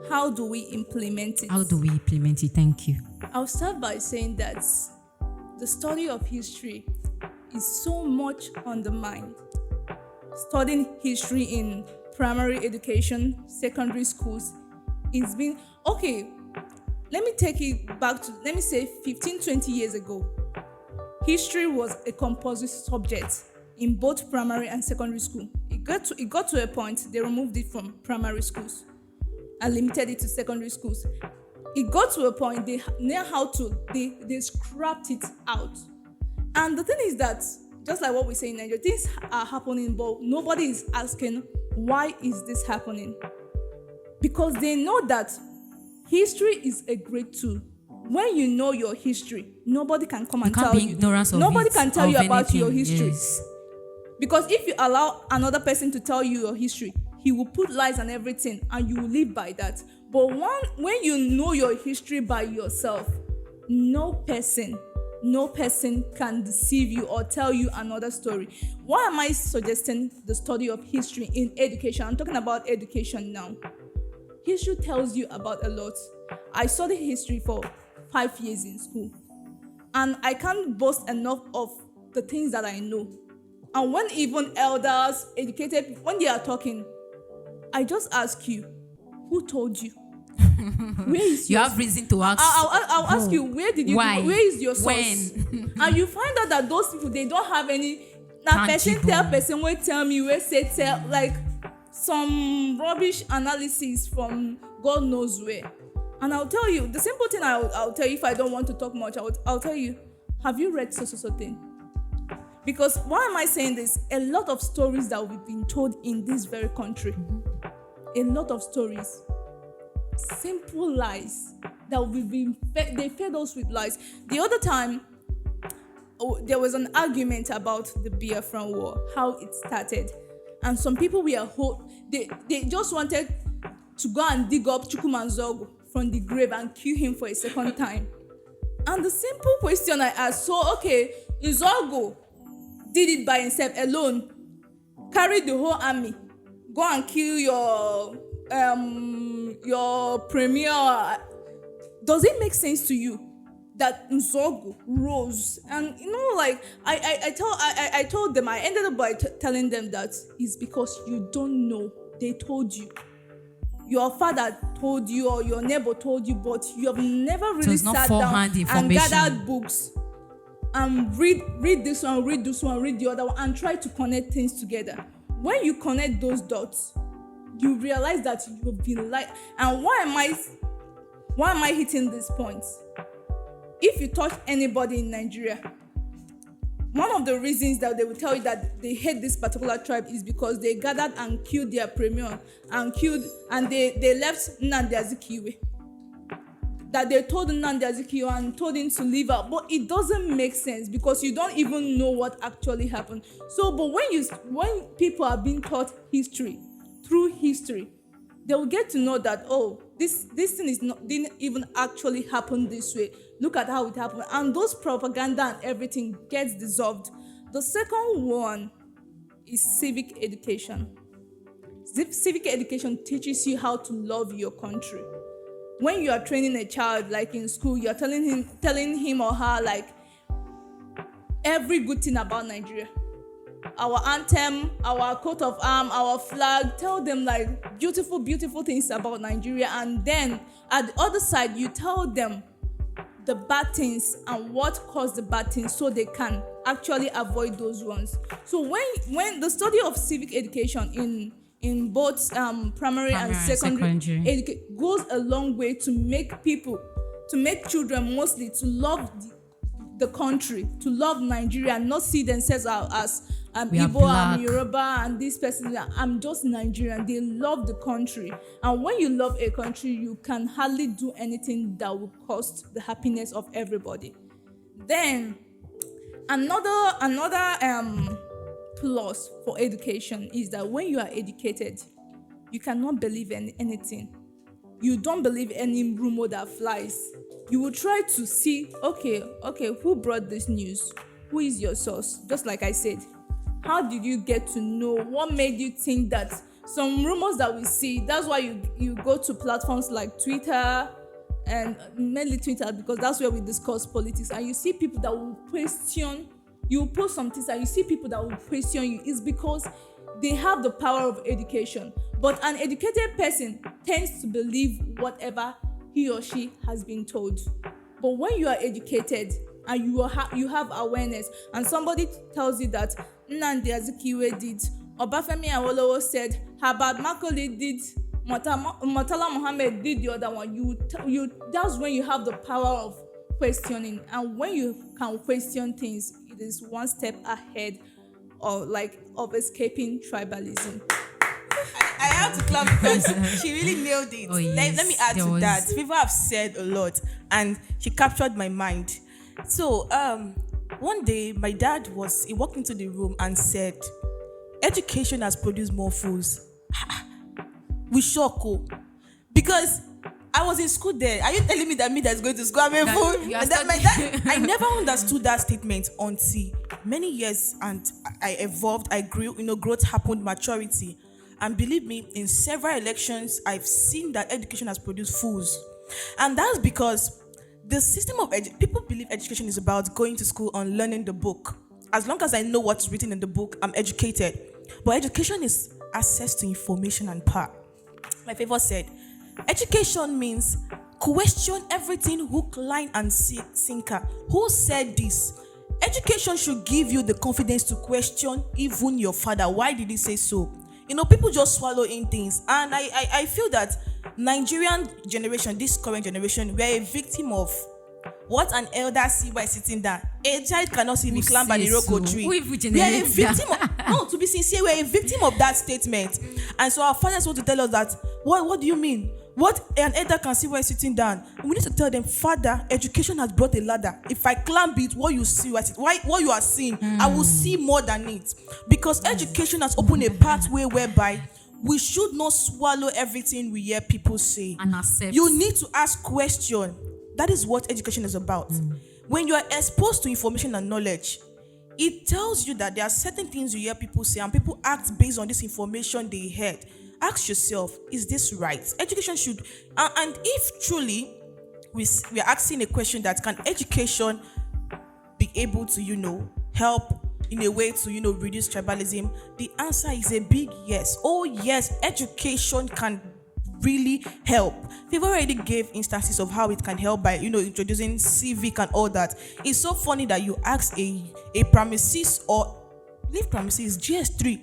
how do we implement it? How do we implement it? Thank you. I'll start by saying that the study of history is so much undermined. Studying history in primary education, secondary schools, it's been okay. Let me take it back to, let me say 15, 20 years ago. History was a compulsory subject in both primary and secondary school. It got to a point they removed it from primary schools and limited it to secondary schools. It got to a point they scrapped it out. And the thing is that, just like what we say in Nigeria, things are happening, but nobody is asking, why is this happening? Because they know that history is a great tool. When you know your history, nobody can come and tell you. Nobody can tell you about your history. Yes. Because if you allow another person to tell you your history, he will put lies and everything, and you will live by that. But when you know your history by yourself, no person can deceive you or tell you another story. Why am I suggesting the study of history in education? I'm talking about education now. History tells you about a lot. I studied history for 5 years in school, and I can't boast enough of the things that I know. And when even elders, educated people, when they are talking, I just ask you, who told you? Where is you have reason to ask. I'll ask you, where did you? Why? Where is your source? When? And you find out that those people, they don't have any. Now person tell person will tell me where say tell like some rubbish analysis from God knows where. And I'll tell you the simple thing. I'll tell you if I don't want to talk much. I'll tell you. Have you read so thing? Because why am I saying this? A lot of stories that we've been told in this very country, a lot of stories, simple lies that we've been they fed us with lies. The other time, there was an argument about the Biafran War, how it started, and some people they just wanted to go and dig up Chukwumanzogu from the grave and kill him for a second time. And the simple question I asked, so okay, Nzogu did it by himself alone, carried the whole army, go and kill your premier. Does it make sense to you that Nzogu rose? And like I told them, I ended up by telling them that it's because you don't know. They told you. Your father told you or your neighbor told you, but you have never really sat down and gathered books and read this one, read the other one, and try to connect things together. When you connect those dots, you realize that you've been lied. And why am I hitting this point? If you touch anybody in Nigeria, one of the reasons that they will tell you that they hate this particular tribe is because they gathered and killed their premier and they left Nnamdi Azikiwe. That they told Nnamdi Azikiwe and told him to leave out, but it doesn't make sense because you don't even know what actually happened. So, but when people are being taught history, through history, they will get to know that, oh, this thing didn't even actually happen this way. Look at how it happened. And those propaganda and everything gets dissolved. The second one is civic education. Civic education teaches you how to love your country. When you are training a child, like in school, you're telling him or her like every good thing about Nigeria. Our anthem, our coat of arms, our flag, tell them like beautiful, beautiful things about Nigeria. And then at the other side, you tell them the bad things and what caused the bad things so they can actually avoid those ones. So when the study of civic education in both primary and secondary goes a long way to make children mostly to love the country, to love Nigeria, and not see themselves as Igbo, I'm Yoruba, and this person, I'm just Nigerian. They love the country. And when you love a country, you can hardly do anything that will cost the happiness of everybody. Then another plus for education is that when you are educated, you cannot believe in anything. You don't believe any rumor that flies. You will try to see, okay, who brought this news? Who is your source? Just like I said, how did you get to know? What made you think that some rumors that we see? That's why you go to platforms like Twitter, and mainly Twitter, because that's where we discuss politics, and you see people that will question. You post some things and you see people that will question you. It's because they have the power of education. But an educated person tends to believe whatever he or she has been told. But when you are educated and you have awareness, and somebody tells you that Nnamdi Azikiwe did, Obafemi Awolowo said, Herbert Macaulay did, Murtala Muhammad did the other one, you that's when you have the power of questioning. And when you can question things, it is one step ahead of escaping tribalism. I have to clap because she really nailed it. Oh, yes. Let me add to that. People have said a lot and she captured my mind. So one day my dad he walked into the room and said, education has produced more fools. We shock, because I was in school there. Are you telling me that me that's going to school I'm a fool? My dad, I never understood that statement until many years, and I evolved, I grew, growth happened, maturity. And believe me, in several elections, I've seen that education has produced fools. And that's because the system of people believe education is about going to school and learning the book. As long as I know what's written in the book, I'm educated. But education is access to information and power. My favorite said, education means question everything hook, line, and sinker. Who said this? Education should give you the confidence to question even your father. Why did he say so? People just swallow in things. And I feel that Nigerian generation, this current generation, we're a victim of what an elder see by sitting down. A child cannot see the climb by the roko tree. We are a victim no, to be sincere, we're a victim of that statement. And so our fathers want to tell us that, what do you mean? What an elder can see while sitting down. We need to tell them, Father, education has brought a ladder. If I climb it, what you see, what you are seeing, I will see more than it. Because education has opened a pathway whereby we should not swallow everything we hear people say. And accept. You need to ask questions. That is what education is about. When you are exposed to information and knowledge, it tells you that there are certain things you hear people say and people act based on this information they heard. Ask yourself, is this right? Education should, and if truly we are asking a question that can education be able to, help in a way to, reduce tribalism, the answer is a big yes. Oh yes, education can really help. They've already gave instances of how it can help by, introducing civic and all that. It's so funny that you ask a premises or leave premises GS3,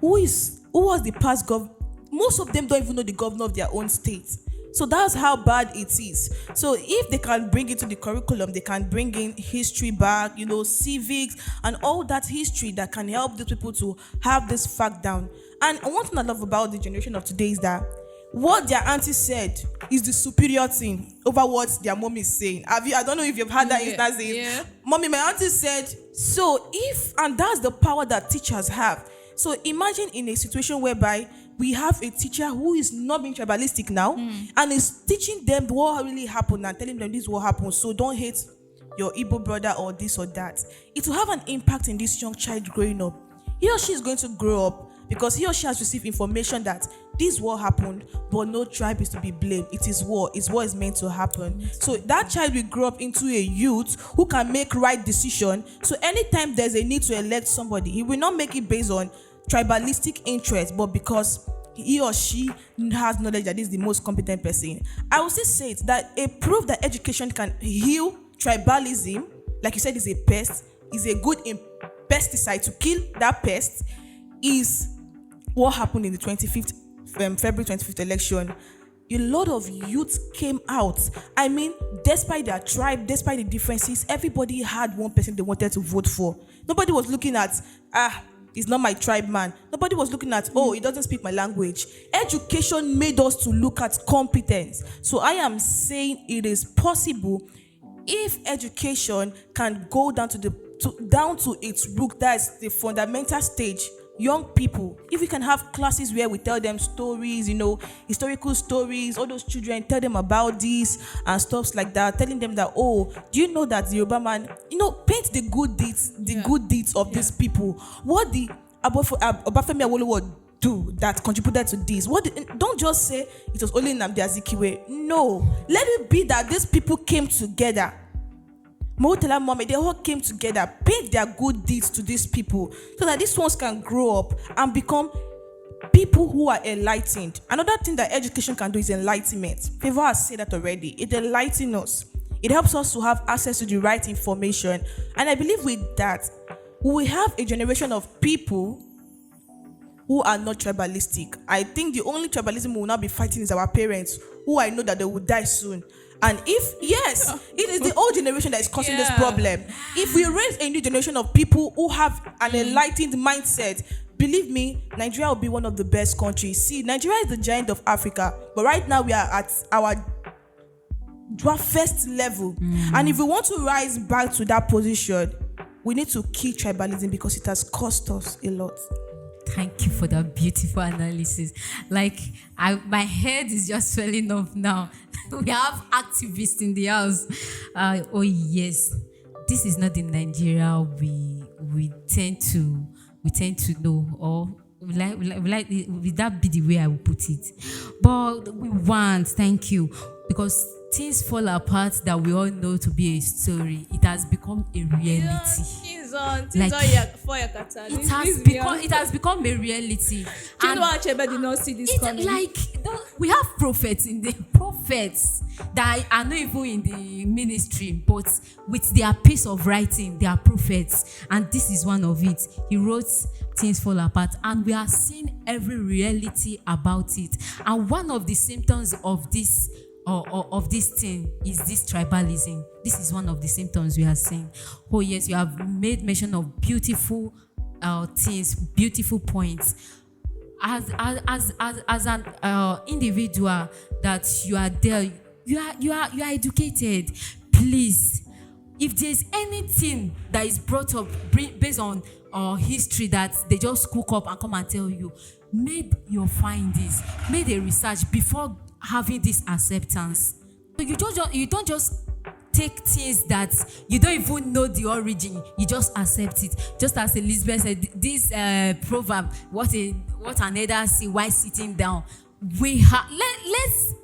who was the past governor. Most of them don't even know the governor of their own state. So that's how bad it is. So if they can bring it to the curriculum, they can bring in history back, civics and all that history that can help these people to have this fact down. And one thing I love about the generation of today is that what their auntie said is the superior thing over what their mommy is saying. I don't know if you've had that instance. Yeah. Mommy, my auntie said, and that's the power that teachers have. So imagine in a situation whereby we have a teacher who is not being tribalistic now and is teaching them what really happened and telling them this will happen. So don't hate your Igbo brother or this or that. It will have an impact in this young child growing up. He or she is going to grow up because he or she has received information that this war happened, but no tribe is to be blamed. It is war. It's what is meant to happen. So that child will grow up into a youth who can make right decision. So anytime there's a need to elect somebody, he will not make it based on tribalistic interest, but because he or she has knowledge that is the most competent person. I will still say it that a proof that education can heal tribalism, like you said, is a pest, is a good pesticide to kill that pest, is what happened in the February 25th election. A lot of youth came out. I mean, despite their tribe, despite the differences, everybody had one person they wanted to vote for. Nobody was looking at, it's not my tribe man. Nobody was looking at, he doesn't speak my language. Education made us to look at competence. So I am saying it is possible if education can go down to the down to its root, that's the fundamental stage. Young people, if we can have classes where we tell them stories, historical stories, all those children, tell them about this and stuff like that, telling them that, oh, do you know that the Yoruba man, paint the good deeds of these people. What the Obafemi Awolowo do that contributed to this? Don't just say it was only Nnamdi Azikiwe. No, let it be that these people came together. Motela Mohammed, they all came together, paid their good deeds to these people so that these ones can grow up and become people who are enlightened. Another thing that education can do is enlightenment. Favor has said that already. It enlightens us. It helps us to have access to the right information. And I believe with that, we will have a generation of people who are not tribalistic. I think the only tribalism we will not be fighting is our parents, who I know that they will die soon. And it is the old generation that is causing this problem. If we raise a new generation of people who have an enlightened mindset, believe me, Nigeria will be one of the best countries. See, Nigeria is the giant of Africa, but right now we are at our first level. And if we want to rise back to that position, we need to kill tribalism because it has cost us a lot. Thank you for that beautiful analysis. My head is just swelling up now. We have activists in the house. Oh yes, this is not the Nigeria we tend to know, or will that be the way I will put it? But we want, thank you, because things fall apart that we all know to be a story. It has become a reality. It has become a reality. Do you know how Chebe did not see this coming? We have prophets that are not even in the ministry, but with their piece of writing, they are prophets, and this is one of it. He wrote things fall apart, and we are seeing every reality about it. And one of the symptoms of this thing is this tribalism. This is one of the symptoms we are seeing. Oh yes, you have made mention of beautiful things, beautiful points. As an individual that you are there, you are educated. Please, if there's anything that is brought up based on history that they just cook up and come and tell you, make your findings, make the research before having this acceptance. So you don't just take things that you don't even know the origin, you just accept it. Just as Elizabeth said, this proverb, what an elder see while sitting down. Let's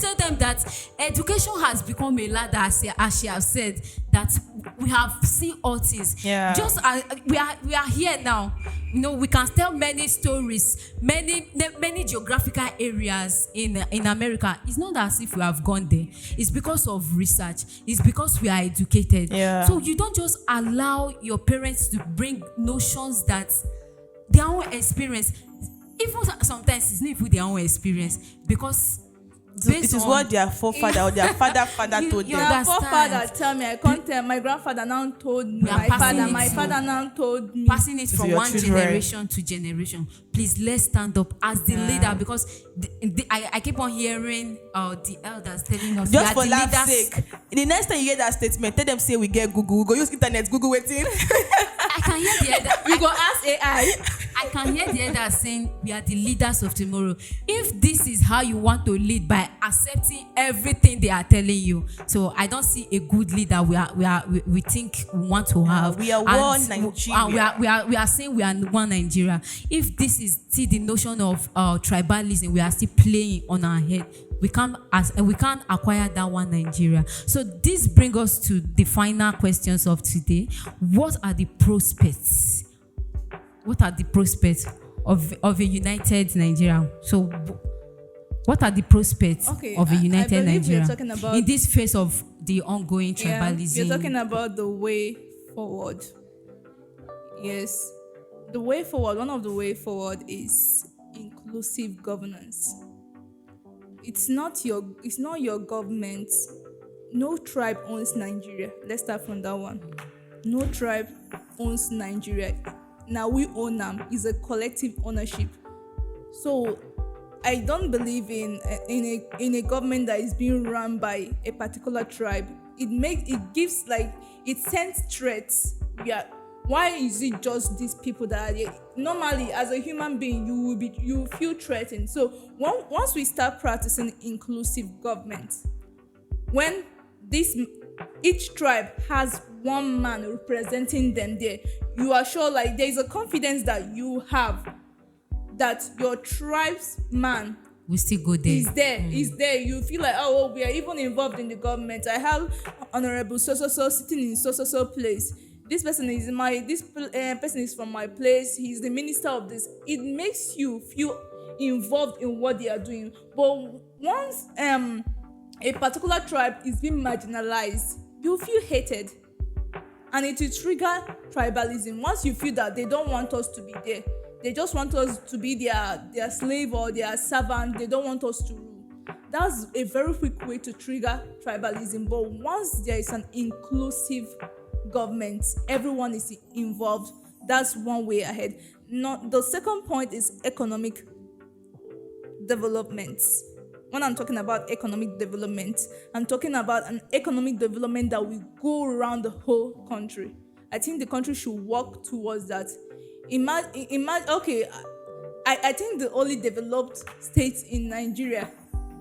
tell them that education has become a ladder, as she has said, that we have seen all things. Yeah. Just we are here now. We can tell many stories, many geographical areas in America. It's not as if we have gone there. It's because of research. It's because we are educated. Yeah. So you don't just allow your parents to bring notions that their own experience. Even sometimes it's not even their own experience, because it is what their forefather or their father told them. Their forefather tell me, I can't tell. My grandfather now told me. My father now told me. Passing it from one children. generation to generation. Please, let's stand up as the leader, because I keep on hearing the elders telling us. Just for laugh's sake, the next time you hear that statement, tell them say we get Google. We go use internet. Google waiting. I can hear the elder. You go ask AI. I can hear the elders saying we are the leaders of tomorrow. If this is how you want to lead, by accepting everything they are telling you, so I don't see a good leader we think we want to have. We are one Nigeria. We are saying we are one Nigeria. If this is still the notion of tribalism, we are still playing on our head. We can't acquire that one Nigeria. So this brings us to the final questions of today. What are the prospects? What are the prospects of a united Nigeria? So, what are the prospects of a united Nigeria in this phase of the ongoing tribalism? You're talking about the way forward. Yes, the way forward. One of the way forward is inclusive governance. It's not your government. No tribe owns Nigeria. Let's start from that one. No tribe owns Nigeria. Now we own them. It's a collective ownership. So I don't believe in a government that is being run by a particular tribe. it gives like it sends threats. Yeah. Why is it just these people that are there? Normally, as a human being, you feel threatened. So once we start practicing inclusive government, when each tribe has one man representing them there, you are sure like there is a confidence that you have that your tribe's man We still go there. is there. You feel like, oh, we are even involved in the government. I have honorable so sitting in so place. This person is person is from my place. He's the minister of this. It makes you feel involved in what they are doing. But once a particular tribe is being marginalized, you feel hated, and it will trigger tribalism. Once you feel that they don't want us to be there, they just want us to be their slave or their servant. They don't want us to rule. That's a very quick way to trigger tribalism. But once there is an inclusive government, everyone is involved, that's one way ahead. The second point is economic development. When I'm talking about economic development, I'm talking about an economic development that will go around the whole country. I think the country should work towards that. Okay, I think the only developed states in Nigeria,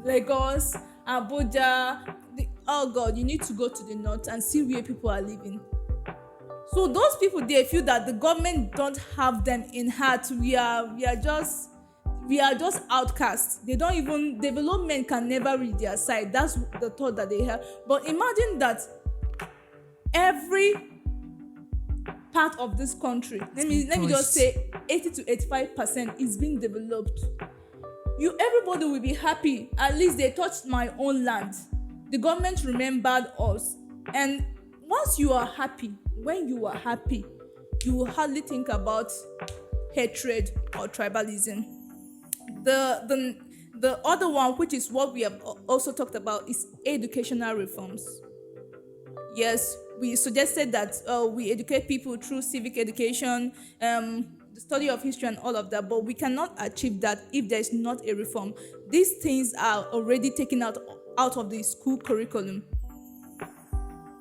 Lagos, Abuja, oh God, you need to go to the north and see where people are living. So those people, they feel that the government don't have them in heart. We are just outcasts. They don't even, development can never reach their side. That's the thought that they have. But imagine that every part of this country, let me just say 80 to 85% is being developed. Everybody will be happy. At least they touched my own land. The government remembered us. And once you are happy, when you are happy, you will hardly think about hatred or tribalism. The other one, which is what we have also talked about, is educational reforms. Yes, we suggested that we educate people through civic education, the study of history and all of that, but we cannot achieve that if there is not a reform. These things are already taken out of the school curriculum.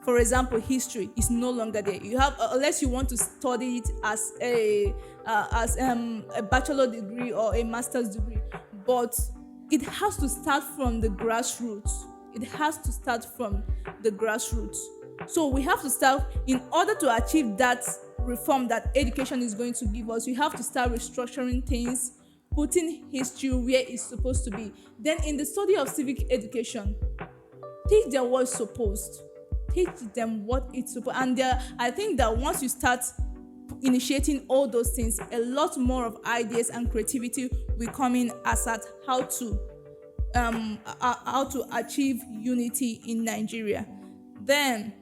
For example, history is no longer there. You have, unless you want to study it as a bachelor degree or a master's degree, but it has to start from the grassroots. So we have to start, in order to achieve that reform that education is going to give us, we have to start restructuring things, putting history where it's supposed to be. Then in the study of civic education, teach them what's supposed. Teach them what it's supposed. And I think that once you start initiating all those things, a lot more of ideas and creativity will come in as at how to achieve unity in Nigeria. Then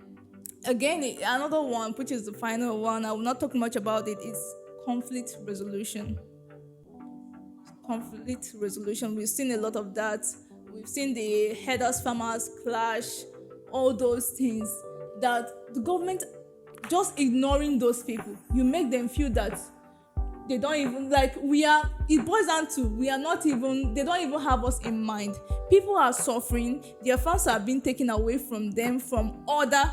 again, another one, which is the final one, I will not talk much about it, is conflict resolution. We've seen a lot of that. We've seen the herders farmers clash, all those things, that the government just ignoring those people. You make them feel that they don't even, it boils down to, they don't even have us in mind. People are suffering, their farms are being taken away from them from other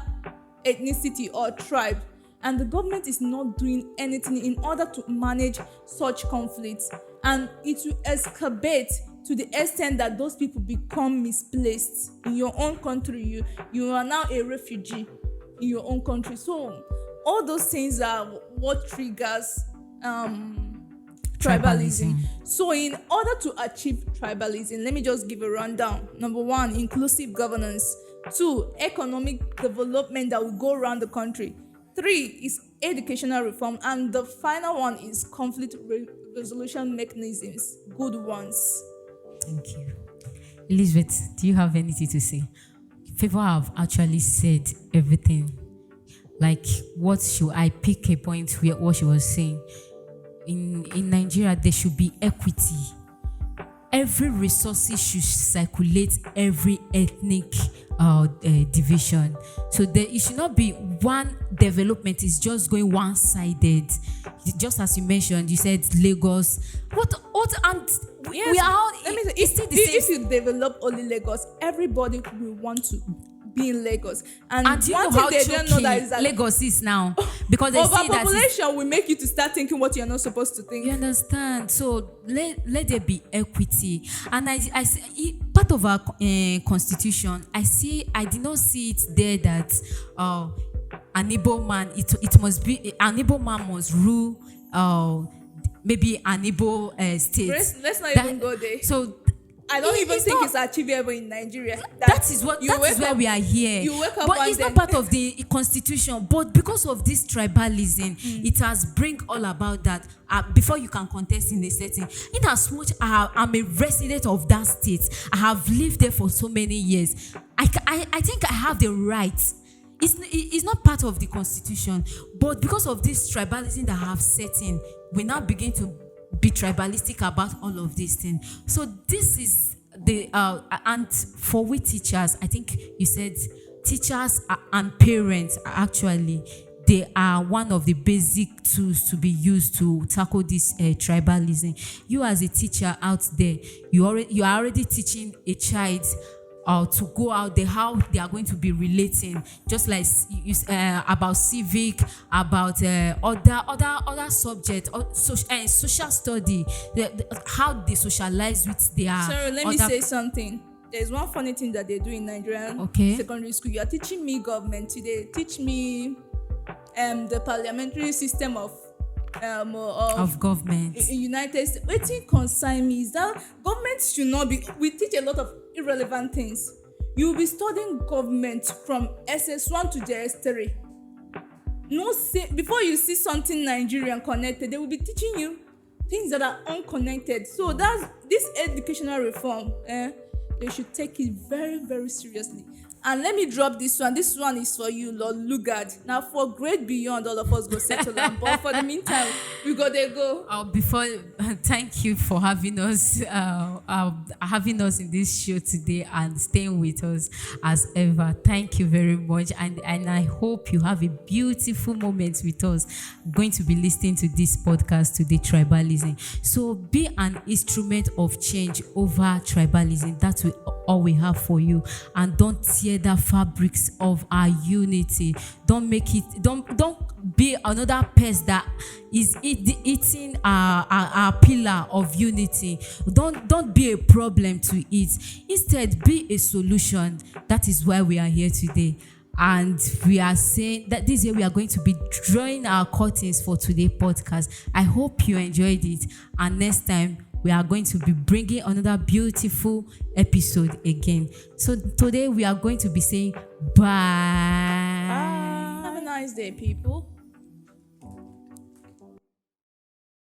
ethnicity or tribe, and the government is not doing anything in order to manage such conflicts, and it will escalate to the extent that those people become misplaced in your own country. You are now a refugee in your own country. So all those things are what triggers tribalism. So in order to achieve tribalism, let me just give a rundown. Number 1, inclusive governance. 2, economic development that will go around the country. 3 is educational reform. And the final one is conflict resolution mechanisms, good ones. Thank you. Elizabeth, do you have anything to say? People have actually said everything. Like, what should I pick a point where what she was saying? In Nigeria, there should be equity. Every resources should circulate every ethnic division. So it should not be one development is just going one-sided. Just as you mentioned, you said Lagos. What and yes, we are all. Let me say, if you develop only Lagos, everybody will want to be in Lagos. And And do you one know thing how they don't know that choking is that Lagos is now? Because they see that it's, overpopulation will make you to start thinking what you're not supposed to think. you understand. So let there be equity. And I see part of our constitution. I did not see it there that an Igbo man, it must be an Igbo man must rule maybe an Igbo state. Let's not even go there. So I don't even think not, it's achievable in Nigeria. that is where we are here. You wake up but one it's day. not part of the constitution. But because of this tribalism, it has bring all about that. Before you can contest in a setting, in as much I'm a resident of that state, I have lived there for so many years. I think I have the right. It's not part of the constitution, but because of this tribalism that I have set in, we now begin to be tribalistic about all of these things. So this is the and for we teachers, I think you said teachers and parents actually, they are one of the basic tools to be used to tackle this tribalism. You as a teacher out there, you are already teaching a child to go out there, how they are going to be relating, just like about civic, about other subjects, social study, how they socialize with their. Sorry, let me say something. There's one funny thing that they do in Nigerian secondary school. You are teaching me government today. Teach me the parliamentary system of government. United States. What thing concern me is that government should not be. We teach a lot of irrelevant things. You will be studying government from SS1 to JS3. Before you see something Nigerian connected, they will be teaching you things that are unconnected. So that's this educational reform. They should take it very, very seriously. And let me drop this one. This one is for you, Lord Lugard. Now, for great beyond, all of us go settle down. But for the meantime, we go there go. Thank you for having us in this show today and staying with us as ever. Thank you very much, and I hope you have a beautiful moment with us. I'm going to be listening to this podcast today, Tribalism. So be an instrument of change over tribalism. That's all we have for you, and don't tear the fabrics of our unity. Don't be another pest that is eating our pillar of unity. Don't be a problem to it. Instead, be a solution. That is why we are here today. And we are saying that this year we are going to be drawing our curtains for today's podcast. I hope you enjoyed it. And next time, we are going to be bringing another beautiful episode again. So today we are going to be saying bye. Have a nice day, people.